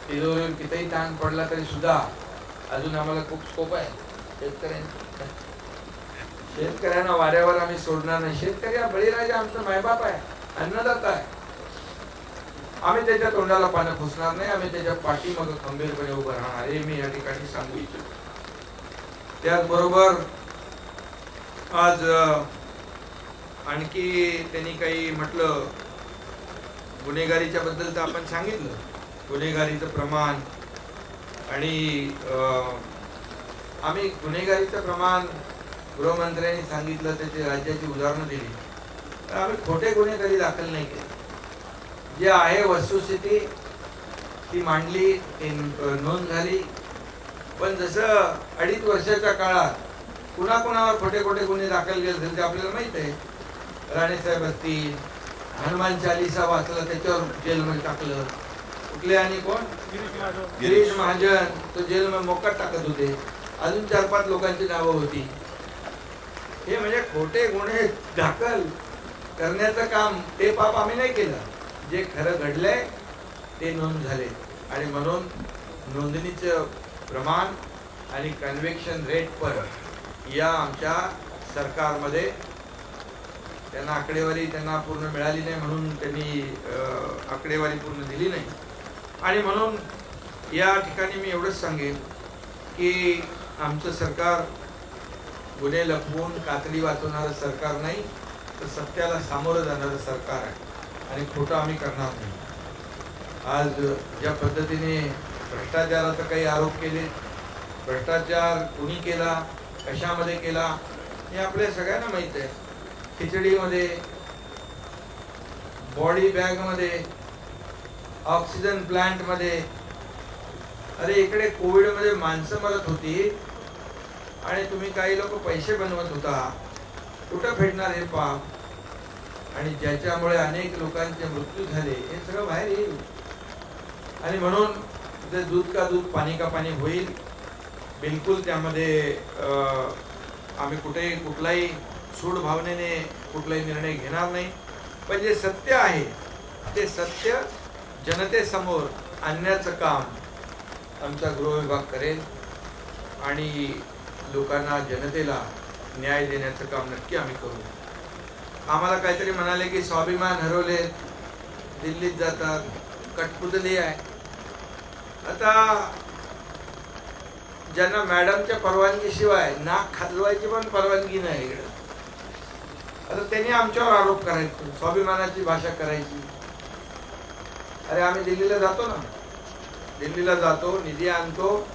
C: तिजोरीवर कितीही ताण पडला तरी सुद्धा अजून आम्हाला खूप स्कोप आहे. शेतकऱ्यांना वाऱ्यावर आम्ही सोडणार नाही. शेतकरी हा बळीराजा आमचा मायबाप आहे, अन्नदाता आहे. आम्ही त्याच्या तोंडाला पानं पुसणार नाही, आम्ही त्याच्या पाठीमागे खंबीरपणे उभं राहणार हे मी या ठिकाणी सांगू इच्छितो. त्याचबरोबर आज आणखी त्यांनी काही म्हटलं, गुन्हेगारीच्या बद्दल तर आपण सांगितलं, गुन्हेगारीचं प्रमाण आणि आम्ही गुन्हेगारीचं प्रमाण गृहमंत्र्यांनी सांगितलं, त्याची राज्याची उदाहरणं दिली. तर आम्ही खोटे गुन्हे कधी दाखल नाही केले. जे आहे वस्तुस्थिती ती मांडली, ती नोंद झाली. पण जसं 2.5 वर्षाच्या काळात कुणाकुणावर खोटे खोटे गुन्हे दाखल केले ते आपल्याला माहित आहे. राणेसाहेब असतील, हनुमान चालीसा वाचला त्याच्यावर जेलमध्ये टाकलं. कुठले आणि कोण? गिरीश महाजन, तो जेलमध्ये मोकाट टाकत होते. अजून 4-5 लोकांची नावं होती. हे म्हणजे खोटे गुन्हे दाखल करण्याचं काम, ते पाप आम्ही नाही केलं. जे खरं घडलंय ते नोंद झाले आणि म्हणून नोंदणीचं प्रमाण आणि कन्व्हिक्शन रेट पण या आमच्या सरकारमध्ये त्यांना आकडेवारी त्यांना पूर्ण मिळाली नाही, म्हणून त्यांनी आकडेवारी पूर्ण दिली नाही. आणि म्हणून या ठिकाणी मी एवढंच सांगेन की आमचं सरकार गुन्हे लपवून कातडी वाचवणारं सरकार नाही, तर सत्याला सामोरं जाणारं सरकार आहे आणि खोटं आम्ही करणार नाही. आज ज्या पद्धतीने भ्रष्टाचाराचा काही आरोप केले, भ्रष्टाचार कुणी केला, कशामध्ये केला हे आपल्या सगळ्यांना माहित आहे. खिचडीमध्ये, बॉडी बॅगमध्ये, ऑक्सिजन प्लांटमध्ये. अरे इकडे कोविडमध्ये माणसं मरत होती आणि तुम्ही काही लोक पैसे बनवत होता. कुठं फेडणार हे पाप? आणि ज्याच्यामुळे अनेक लोकांचे मृत्यू झाले हे सगळं बाहेर येईल. आणि म्हणून ते दूध का दूध पाणी का पाणी होईल. बिलकुल त्यामध्ये आम्ही कुठलाही सूड भावनेने कुठलाही निर्णय घेणार नाही. पण जे सत्य आहे ते सत्य जनतेसमोर आणण्याचं काम आमचा गृह विभाग करेल आणि लोकांना, जनतेला न्याय देण्याचं काम नक्की आम्ही करू. आम्हाला काहीतरी म्हणाले की स्वाभिमान हरवले, दिल्लीत जातात, कठपुतली आहे. आता ज्यांना मॅडमच्या परवानगीशिवाय नाक खाजवायची पण परवानगी नाही इकडे, आता त्यांनी आमच्यावर आरोप करायचे, स्वाभिमानाची भाषा करायची. अरे आम्ही दिल्लीला जातो ना, दिल्लीला जातो, निधी आणतो.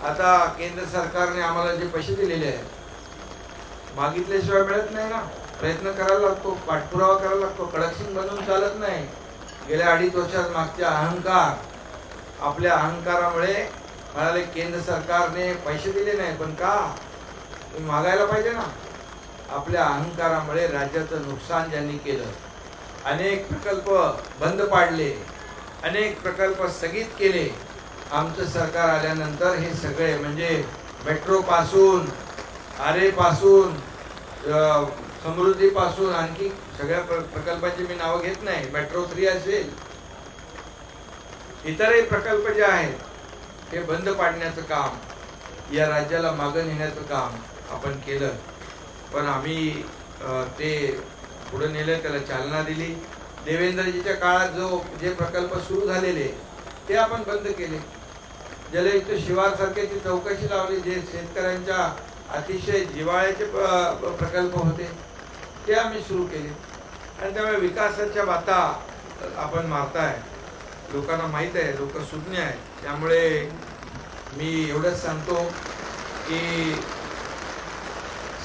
C: आता केंद्र सरकारने आम्हाला जे पैसे दिलेले आहेत मागितल्याशिवाय मिळत नाही ना. प्रयत्न करायला लागतो, पाठपुरावा करायला लागतो. कडकसिंग बनवून चालत नाही. गेल्या 2.5 वर्षात मागच्या अहंकार, आपल्या अहंकारामुळे म्हणाले केंद्र सरकारने पैसे दिले नाही. पण का? तुम्ही मागायला पाहिजे ना. आपल्या अहंकारामुळे राज्याचं नुकसान ज्यांनी केलं, अनेक प्रकल्प बंद पाडले, अनेक प्रकल्प स्थगित केले. आमचं सरकार आल्यानंतर हे सगळे म्हणजे मेट्रो पासून, आरे पासून, समृद्धी पासून आणखी सगळ्या प्रकल्पांची मी नावं घेत नाही. मेट्रो 3 असेल, इतरही प्रकल्प जे आहेत ते बंद पाडण्याचं काम, या राज्याला मागं नेण्याचं काम आपण केलं. पण आम्ही ते पुढे नेलं, त्याला चालना दिली. देवेंद्रजीच्या काळात जे प्रकल्प सुरू झालेले ते आपण बंद केले. जलयुक्त शिवार सारख्याची चौकशी लावली. जे शेतकऱ्यांच्या अतिशय जिव्हाळ्याचे प्रकल्प होते ते आम्ही सुरू केले. आणि त्यामुळे विकासाच्या बाता आपण मारताय. लोकांना माहीत आहे, लोक सुज्ञ आहेत. त्यामुळे मी एवढंच सांगतो की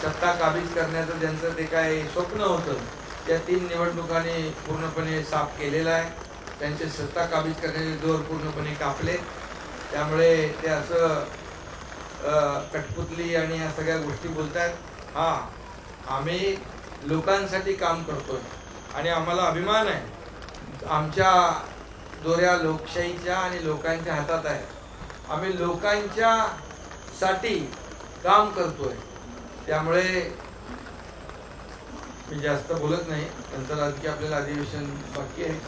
C: सत्ता काबीज करण्याचं ज्यांचं ते काय स्वप्न होतं, त्या 3 निवडणुकांनी पूर्णपणे साफ केलेलं आहे. त्यांचे सत्ता काबीज करण्याचे जोर पूर्णपणे कापले. त्यामुळे ते असं कठपुतली आणि या सगळ्या गोष्टी बोलतात. हा, आम्ही लोकांसाठी काम करतोय आणि आम्हाला अभिमान आहे. आमच्या दोऱ्या लोकशाहीच्या आणि लोकांच्या हातात आहे. आम्ही लोकांच्या साठी काम करतोय. त्यामुळे मी जास्त बोलत नाही. नंतर आणखी आपल्याला अधिवेशन बाकी आहे.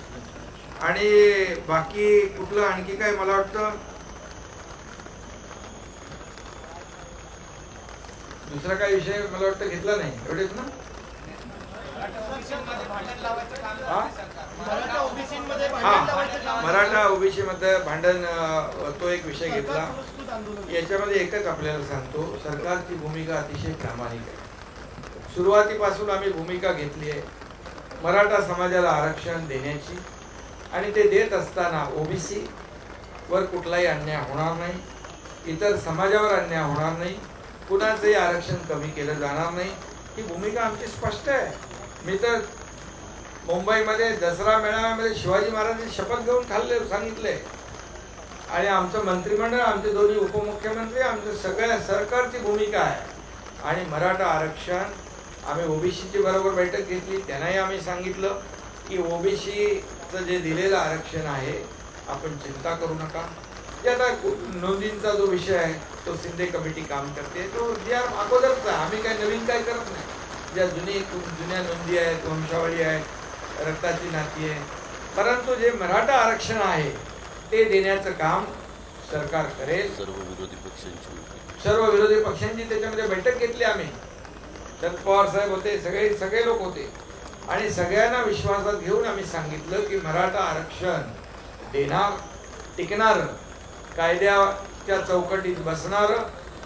C: आणि बाकी कुठलं आणखी काय मला वाटतं दुसरा काही विषय मला वाटतं घेतला नाही, एवढेच ना? मराठा ओबीसी मध्ये भांडण, तो एक विषय घेतला. याच्यामध्ये एकच आपल्याला सांगतो, सरकारची भूमिका अतिशय प्रामाणिक आहे. सुरुवातीपासून आम्ही भूमिका घेतली आहे मराठा समाजाला आरक्षण देण्याची, आणि ते देत असताना ओबीसी वर कुठलाही अन्याय होणार नाही, इतर समाजावर अन्याय होणार नाही, कुणाचंही आरक्षण कमी केलं जाणार नाही. ही भूमिका आमची स्पष्ट आहे. मी तर मुंबईमध्ये दसरा मेळाव्यामध्ये शिवाजी महाराजांची शपथ घेऊन सांगितले, आणि आमचं मंत्रिमंडळ, आमचे दोन्ही उपमुख्यमंत्री, आमचं सगळ्या सरकारची भूमिका आहे. आणि मराठा आरक्षण आम्ही ओबीसीची बरोबर बैठक घेतली, त्यांनाही आम्ही सांगितलं की ओबीसीचं जे दिलेलं आरक्षण आहे आपण चिंता करू नका. जे आता नोंदींचा जो विषय आहे तो शिंदे कमिटी काम करते, तो ज्या अगोदरचा, आम्ही काही नवीन काही करत नाही. ज्या जुन्या नोंदी आहेत, वंशावळी आहेत, रक्ताची नाती आहे, परंतु जे मराठा आरक्षण आहे ते देण्याचं काम सरकार करेल. सर्व विरोधी पक्षांची त्याच्यामध्ये बैठक घेतली आम्ही. शरद पवार साहेब होते, सगळे लोक होते, आणि सगळ्यांना विश्वासात घेऊन आम्ही सांगितलं की मराठा आरक्षण देणार, टिकणार, कायद्याच्या चौकटीत बसणार,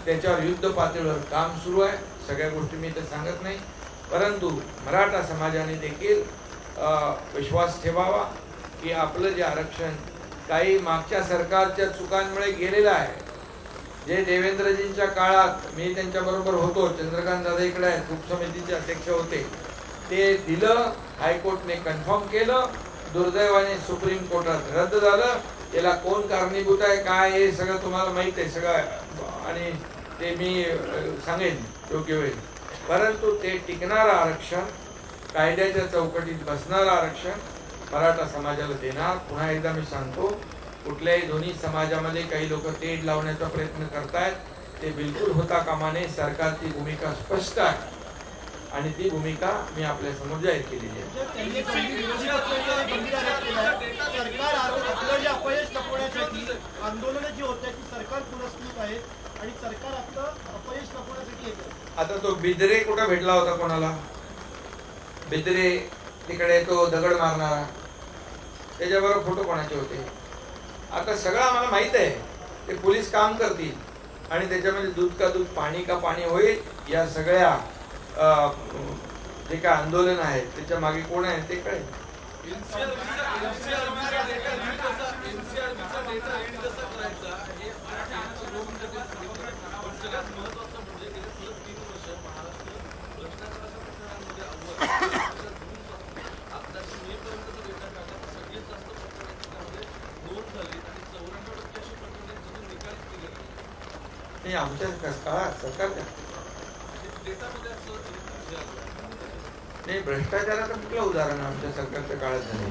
C: त्याच्यावर युद्ध पातळीवर काम सुरू आहे. सगळ्या गोष्टी मी तर सांगत नाही, परंतु मराठा समाजाने देखील विश्वास ठेवावा की आपलं जे आरक्षण काही मागच्या सरकारच्या चुकांमुळे गेलेलं आहे, जे देवेंद्रजींच्या काळात मी त्यांच्याबरोबर होतो, चंद्रकांत दादा इकडे आहेत, उपसमितीचे अध्यक्ष होते, ते दिलं, हायकोर्टने कन्फर्म केलं, दुर्दैवाने सुप्रीम कोर्टात रद्द झालं. याला कोण कारणीभूत आहे, काय हे सगळं तुम्हाला माहित आहे सगळं, आणि ते मी सांगेन योग्य वेळी. परंतु ते टिकणारं आरक्षण, कायद्याच्या चौकटीत बसणारं आरक्षण मराठा समाजाला देणार. पुन्हा एकदा मी सांगतो, कुठल्याही दोन्ही समाजामध्ये काही लोक तेढ लावण्याचा प्रयत्न करतायत, ते बिलकुल होता कामा नये. सरकारची भूमिका स्पष्ट आहे, आणि ती भूमिका मी आपल्या समोर जाहीर केलेली आहे.
D: आंदोलन जी होत्या की सरकार पुरस्कृत आहे आणि सरकार आपलं अपयश लपवण्यासाठी येतं.
C: आता तो बिद्रे कुठं भेटला होता कोणाला? बिद्रे तिकडे तो दगड मारणारा, त्याच्याबरोबर फोटो कोणाचे होते? आता सगळं आम्हाला माहित आहे. ते पोलीस काम करतील आणि त्याच्यामध्ये दूध का दूध, पाणी का पाणी होईल. या सगळ्या जे काय आंदोलन आहे त्याच्या मागे कोण आहे ते कळेल. नाही, आमच्या काळात सरकारच्या नाही, भ्रष्टाचाराचं कुठलं उदाहरण आमच्या सरकारच्या काळात झालं?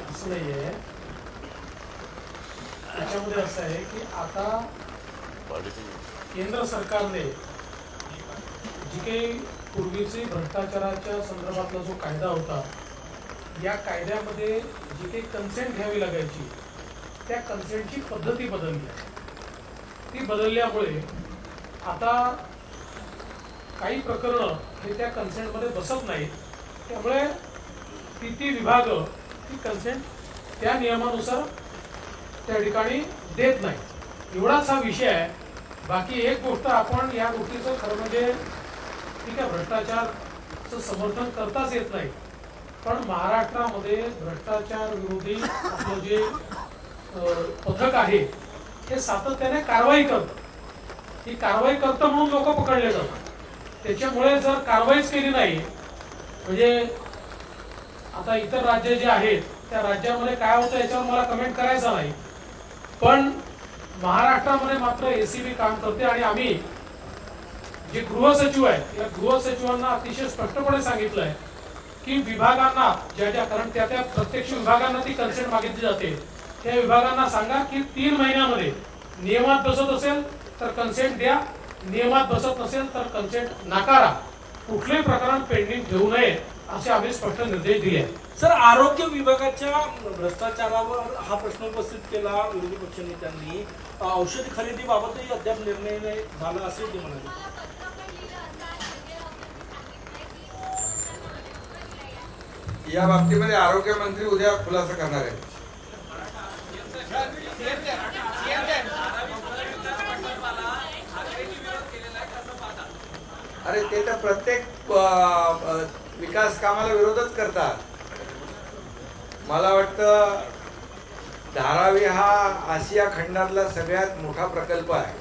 A: असं नाहीये. त्याच्यामध्ये असं आहे की आता केंद्र सरकारने जी काही पूर्वीची भ्रष्टाचाराच्या संदर्भातला जो कायदा होता, या कायद्यामध्ये जी काही कन्सेंट घ्यावी लागायची त्या कन्सेंटची पद्धती बदलली. ती बदलल्यामुळे आता काही प्रकरणं हे त्या कन्सेंटमध्ये बसत नाहीत. त्यामुळे ती विभाग ती कन्सेंट त्या नियमानुसार त्या ठिकाणी देत नाही. एवढाच हा विषय आहे. बाकी एक गोष्ट, आपण या गोष्टीचं खरं म्हणजे ठीक आहे, भ्रष्टाचारचं समर्थन करताच येत नाही, पण महाराष्ट्रामध्ये भ्रष्टाचार विरोधी आपलं जे पथक आहे हे सातत्याने कारवाई करतं. ही कारवाई करतं म्हणून लोक पकडले जातात. त्याच्यामुळे जर कारवाईच केली नाही, म्हणजे आता इतर राज्य जे आहेत त्या राज्यामध्ये काय होतं याच्यावर मला कमेंट करायचं नाही, पण महाराष्ट्रामध्ये मात्र एसीबी काम करते. आणि आम्ही जे गृहसचिव आहेत या गृहसचिवांना अतिशय स्पष्टपणे सांगितलं आहे की विभागांना ज्या कारण त्या प्रत्यक्ष विभागांना ती कन्सेंट मागितली जाते, त्या विभागांना सांगा की 3 महिन्यामध्ये नियमात बसत असेल तर कन्सेंट द्या, नियमात बसत नसेल तर कन्सेंट नाकारा. कुठलेही प्रकरण पेंडिंग ठेवू नये असे आम्ही स्पष्ट निर्देश दिले आहेत.
E: सर, आरोग्य विभागाच्या भ्रष्टाचारावर हा प्रश्न उपस्थित केला विरोधी पक्षनेत्यांनी. औषधी खरेदीबाबतही अद्याप निर्णय नाही झाला असे ते म्हणाले.
C: या बाबतीमध्ये आरोग्य मंत्री उद्या खुलासा करणार आहेत. अरे ते तर प्रत्येक विकास कामाला विरोधच करतात. मला वाटतं धारावी हा आशिया खंडातला सगळ्यात मोठा प्रकल्प आहे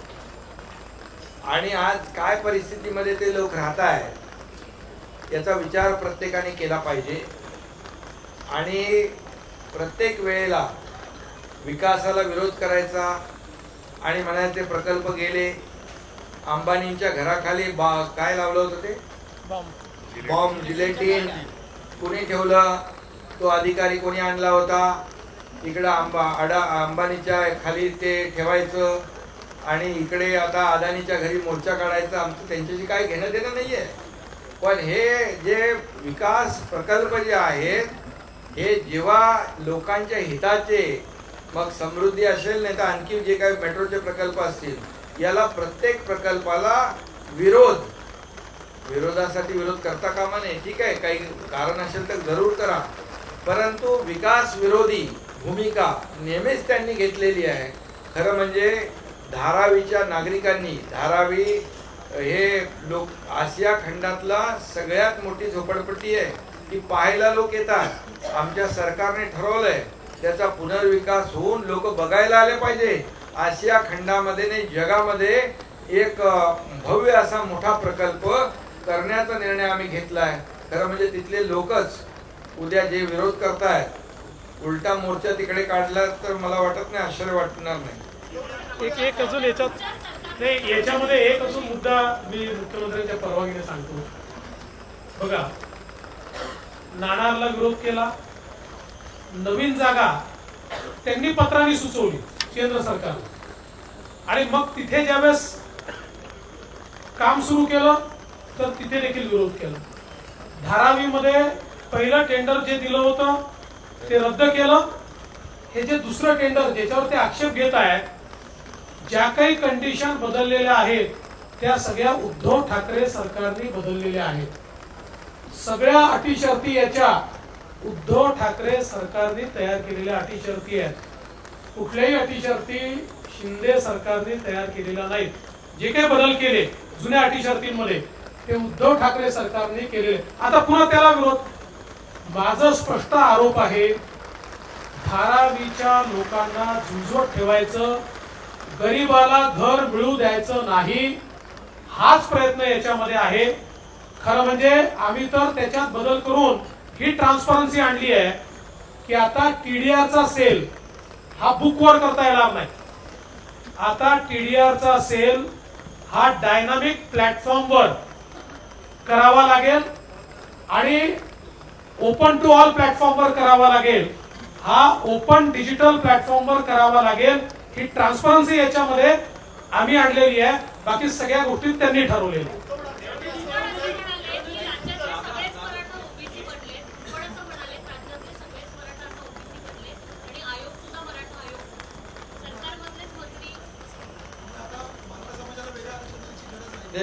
C: आणि आज काय परिस्थितीमध्ये ते लोक राहत आहेत याचा विचार प्रत्येकाने केला पाहिजे. आणि प्रत्येक वेळेला विकासाला विरोध करायचा आणि म्हणायचे प्रकल्प गेले. अंबानींच्या घराखाली काय लावलं होतं ते बॉम्ब, जिलेटिन कोणी ठेवलं? तो अधिकारी कोणी आणला होता? इकडं अंबानीच्या खाली ते ठेवायचं आणि इकडे आता अदानीच्या घरी मोर्चा काढायचा. आमचं त्यांच्याशी काही घेणं देणं नाहीये. पण हे जे विकास प्रकल्प जे आहेत हे जेव्हा लोकांच्या हिताचे, मग समृद्धी असेल नाही तर आणखी जे काही मेट्रोचे प्रकल्प असतील, याला प्रत्येक प्रकल्पाला विरोधासाठी विरोध करता कामा नये. ठीक आहे, काही कारण असेल तर जरूर करा, परंतु विकास विरोधी भूमिका नेहमीच त्यांनी घेतलेली आहे. खरं म्हणजे धारावीच्या नागरिकांनी, धारावी हे लोक आशिया खंडातला सगळ्यात मोठी झोपडपट्टी आहे, ती पाहायला लोक येतात. आमच्या सरकारने ठरवलंय त्याचा पुनर्विकास होऊन लोक बघायला आले पाहिजे. आशिया खंडामध्ये नाही जगामध्ये एक भव्य असा मोठा प्रकल्प करण्याचा निर्णय आम्ही घेतलाय. खरं म्हणजे तिथले लोकच उद्या जे विरोध करतायत, उलटा मोर्चा तिकडे काढला तर मला वाटत नाही आश्चर्य वाटणार नाही.
A: एक अजून याच्यामध्ये एक अजून मुद्दा मी मुख्यमंत्र्यांच्या परवानगीने सांगतो. बघा, नाणारला विरोध केला, नवीन जागा त्यांनी पत्राने सुचवली केंद्र सरकार, आणि मग तिथे ज्यावेळेस काम सुरू केलं तर तिथे देखील विरोध केला. धारावीमध्ये पहिलं टेंडर जे दिलं होतं ते रद्द केलं. हे जे दुसरं टेंडर ज्याच्यावर ते आक्षेप घेत आहेत, ज्या काही कंडिशन बदललेल्या आहेत त्या सगळ्या उद्धव ठाकरे सरकारने बदललेल्या आहेत. सगळ्या अटी शर्ती याच्या उद्धव ठाकरे सरकारने तयार केलेल्या अटी शर्ती आहेत. कुठल्याही अटी शर्ती शिंदे सरकारने तयार केलेल्या नाहीत. जे काही बदल केले जुन्या अटी शर्तींमध्ये ते उद्धव ठाकरे सरकारने केलेले. आता पुन्हा त्याला विरोध. माझा स्पष्ट आरोप आहे, धारावीच्या लोकांना झुंजवत ठेवायचं, गरीबाला घर मिळू द्यायचं नाही, हाच प्रयत्न याच्यामध्ये आहे. खरं म्हणजे आम्ही तर त्याच्यात बदल करून ही ट्रान्सपरन्सी आणली आहे की आता टीडीआरचा सेल हा बुकवर करता येणार नाही. आता टीडीआरचा सेल हा डायनामिक प्लॅटफॉर्मवर करावा लागेल आणि ओपन टू ऑल प्लॅटफॉर्मवर करावा लागेल. हा ओपन डिजिटल प्लॅटफॉर्मवर करावा लागेल. ही ट्रान्सपरन्सी याच्यामध्ये आम्ही आणलेली आहे. बाकी सगळ्या गोष्टी त्यांनी ठरवलेल्या.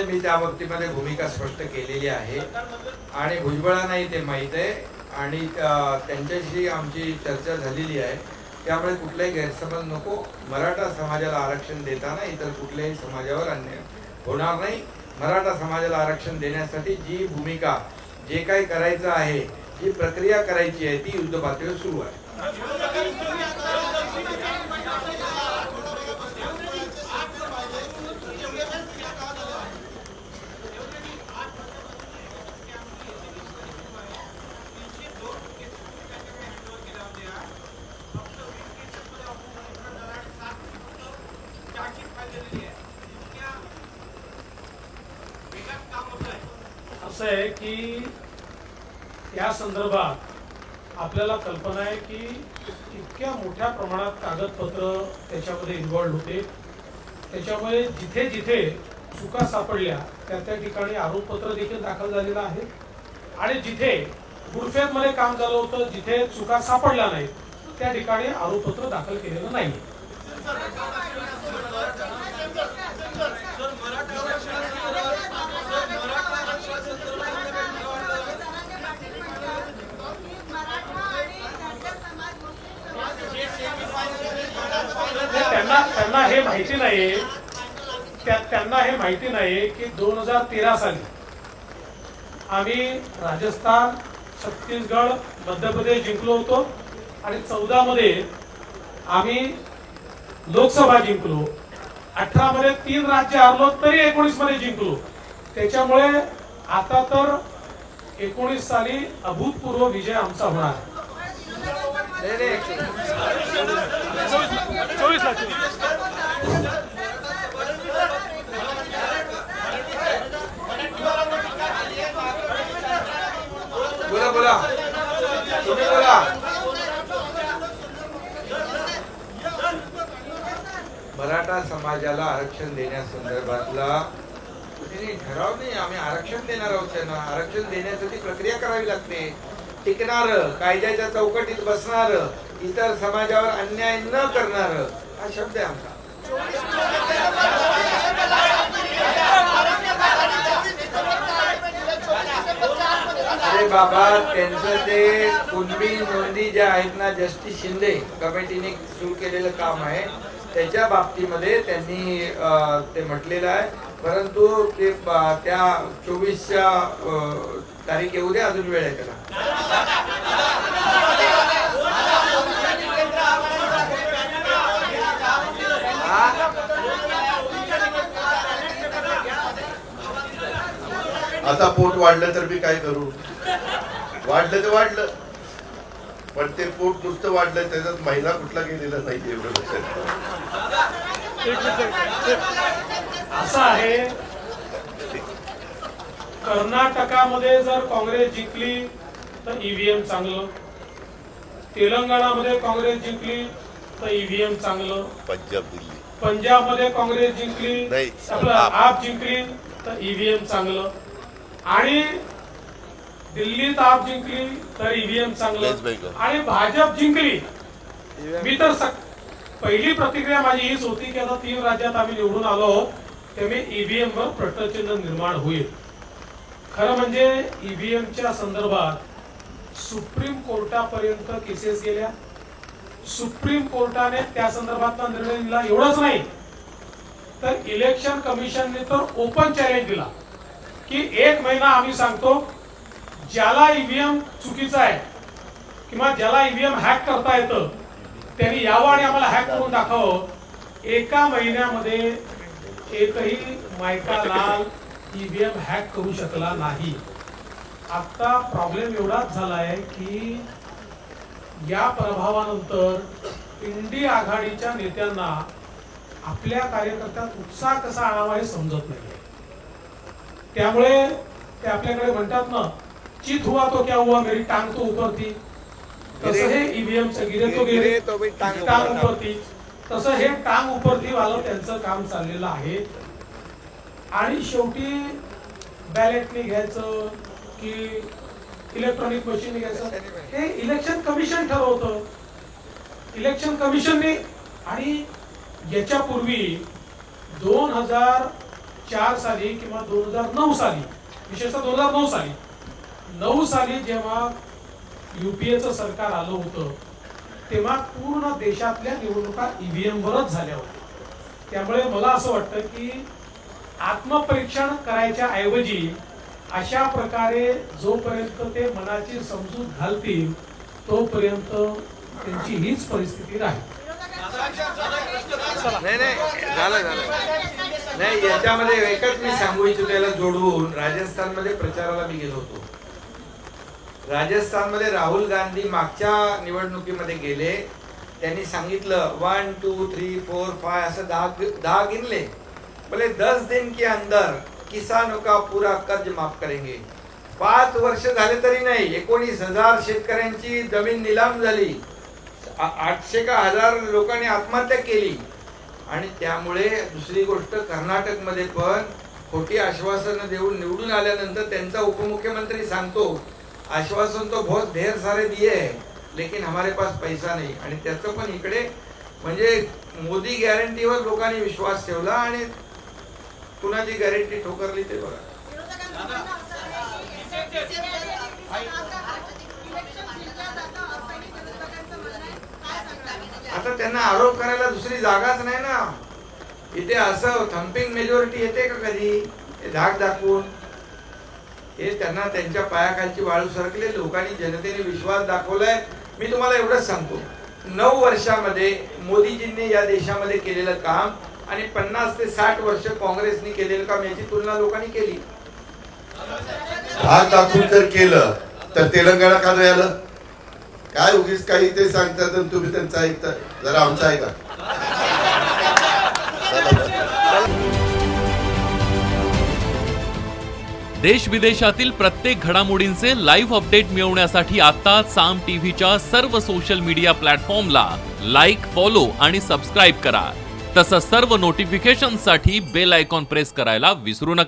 C: मी त्या बाबतीमध्ये भूमिका स्पष्ट केलेली आहे आणि भुजबळांनाही ते माहीत आहे आणि त्यांच्याशी आमची चर्चा झालेली आहे. त्यामुळे कुठलाही गैरसमज नको. मराठा समाजाला आरक्षण देताना इतर कुठल्याही समाजावर अन्याय होणार नाही. मराठा समाजाला आरक्षण देण्यासाठी जी भूमिका, जे काही करायचं आहे, जी प्रक्रिया करायची आहे ती युद्ध पातळीवर सुरू आहे.
A: असं आहे की या संदर्भात आपल्याला कल्पना आहे की इतक्या मोठ्या प्रमाणात कागदपत्र त्याच्यामध्ये इन्व्हॉल्व होते. त्याच्यामुळे जिथे जिथे चुका सापडल्या त्या ठिकाणी आरोपपत्र देखील दाखल झालेलं आहे आणि जिथे गुरफेतमध्ये काम झालं होतं, जिथे चुका सापडल्या नाहीत त्या ठिकाणी आरोपपत्र दाखल केलेलं नाही. त्यांना हे माहिती नाही, त्यांना हे माहिती नाही की 2013 साली आम्ही राजस्थान, छत्तीसगड, मध्य प्रदेश जिंकलो होतो आणि 14 मध्ये आम्ही लोकसभा जिंकलो. 18 मध्ये 3 राज्य हरलो तरी 19 मध्ये जिंकलो. त्याच्यामुळे आता तर 19 साली अभूतपूर्व विजय आमचा होणार.
C: बोला बोला तुम्ही बोला. मराठा समाजाला आरक्षण देण्यासंदर्भातला ठराव नाही. आम्ही आरक्षण देणार आहोत. त्यांना आरक्षण देण्यासाठी प्रक्रिया करावी लागते. टिकणार, कायद्याच्या चौकटीत बसणार, इतर समाजावर अन्याय न करणार, हा शब्द आहे आमचा. अरे बाबा, त्यांचं ते कुणबी नोंदी ज्या आहेत ना, जस्टिस शिंदे कमिटीने सुरू केलेलं काम आहे, त्याच्या बाबतीमध्ये त्यांनी ते म्हटलेलं आहे. परंतु ते त्या 24च्या तारीख येऊ दे, अजून वेळ आहे त्याला.
B: आता पोट वाढलं तर मी काय करू? वाढलं ते वाढलं, पण ते पोट नुसतं वाढलं, त्याच्यात महिना कुठला गेलेला नाही एवढं लक्षात.
A: असं आहे, कर्नाटकामध्ये जर काँग्रेस जिंकली तर ईव्हीएम चांगलं, तेलंगणामध्ये काँग्रेस जिंकली तर ईव्हीएम चांगलं, पंजाबमध्ये काँग्रेस जिंकली, आपलं आप जिंकली तर ईव्हीएम चांगलं, आणि दिल्लीत आप जिंकली तर ईव्हीएम चांगलं, आणि भाजप जिंकली. मी तर पहिली प्रतिक्रिया माझी हीच होती की आता 3 राज्यात आम्ही निवडून आलो, त्यामुळे ईव्हीएम वर प्रश्नचिन्ह निर्माण होईल. खरं म्हणजे ईव्हीएमच्या संदर्भात सुप्रीम कोर्टापर्यंत केसेस गेल्या. सुप्रीम कोर्टाने त्या संदर्भातला निर्णय दिला. एवढंच नाही तर इलेक्शन कमिशनने तर ओपन चॅलेंज दिला की 1 महिना आम्ही सांगतो, ज्याला ईव्हीएम चुकीचा आहे किंवा ज्याला ईव्हीएम हॅक करता येतं त्यांनी यावं आणि आम्हाला हॅक करून दाखवावं. 1 महिन्यामध्ये एकही मायका लाल ईव्हीएम हॅक करू शकला नाही. आता प्रॉब्लेम एवढाच झालाय की या प्रभावानंतर इंडी आघाडीच्या नेत्यांना आपल्या कार्यकर्त्यात उत्साह कसा आणावा हे समजत नाही. त्यामुळे ते आपल्याकडे म्हणतात ना, चित हुआ तो क्या हुआ, मेरी टांग तो ऊपर थी. तसं हे ईव्हीएमचं गिरे तो टांग ऊपर थी, तसं हे टांग ऊपर थी वालं त्यांचं काम चाललेलं आहे. आणि शेवटी बॅलेटने घ्यायचं की इलेक्ट्रॉनिक मशीन घ्यायचं हे इलेक्शन कमिशन ठरवतं. इलेक्शन कमिशनने, आणि याच्यापूर्वी 2004 साली किंवा 2009 साली, विशेषतः 2009 साली जेव्हा युपीएचं सरकार आलं होतं तेव्हा पूर्ण देशातल्या निवडणुका ईव्हीएम वरच झाल्या होत्या. त्यामुळे मला असं वाटतं की आत्मपरीक्षण करायच्या ऐवजी अशा प्रकारे जोपर्यंत ते मनाची समजूत घालतील तोपर्यंत त्यांची हीच परिस्थिती राहील.
C: नाही, याच्यामध्ये एकच मी सांगू इच्छितो, त्याला जोडवून राजस्थानमध्ये प्रचाराला मी गेलो होतो. राजस्थानमध्ये राहुल गांधी मागच्या निवडणुकीमध्ये गेले. त्यांनी सांगितलं 1 2 3 4 5 असं 10 गिनले. बोले 10 दिन के अंदर किसानों का पूरा कर्ज माफ करेंगे. 5 वर्ष झाले तरी नाही, 19,000 शेतकऱ्यांची जमीन निलाम झाली, 800 का 1000 लोकांनी आत्महत्या केली. आणि त्यामुळे दुसरी गोष्ट, कर्नाटकमध्ये पण खोटी आश्वासनं देऊन निवडून आल्यानंतर त्यांचा उपमुख्यमंत्री सांगतो आश्वासन तो बहुत ढेर सारे दिए है लेकिन हमारे पास पैसा नाही, आणि त्याचं पण इकडे म्हणजे मोदी गॅरंटीवर लोकांनी विश्वास ठेवला आणि कुणाची गॅरंटी ठोकरली ते बघा. आता त्यांना आरोप करायला दुसरी जागाच नाही ना. इथे असं थम्पिंग मेजॉरिटी येते का कधी? धाक दाखवून हे त्यांना त्यांच्या पायाखालची वाळू सरकले. लोकांनी जनतेने विश्वास दाखवलाय. मी तुम्हाला एवढंच सांगतो, 9 वर्षामध्ये मोदीजींनी या देशामध्ये केलेलं काम आणि 50 ते 60 वर्ष काँग्रेसने केलेलं काम याची तुलना लोकांनी केली.
B: भाग दाखवून जर केलं तर तेलंगणा का नाही आलं? काय उगीच काही ते सांगतात आणि तुम्ही त्यांचं ऐकता. जरा आमचं ऐका.
F: देश विदेशातील प्रत्येक घडामोडींचे लाईव्ह अपडेट मिळवण्यासाठी आता साम टीव्हीच्या सर्व सोशल मीडिया प्लॅटफॉर्मला लाईक, फॉलो आणि सबस्क्राईब करा. तसंच सर्व नोटिफिकेशनसाठी बेल आयकॉन प्रेस करायला विसरू नका.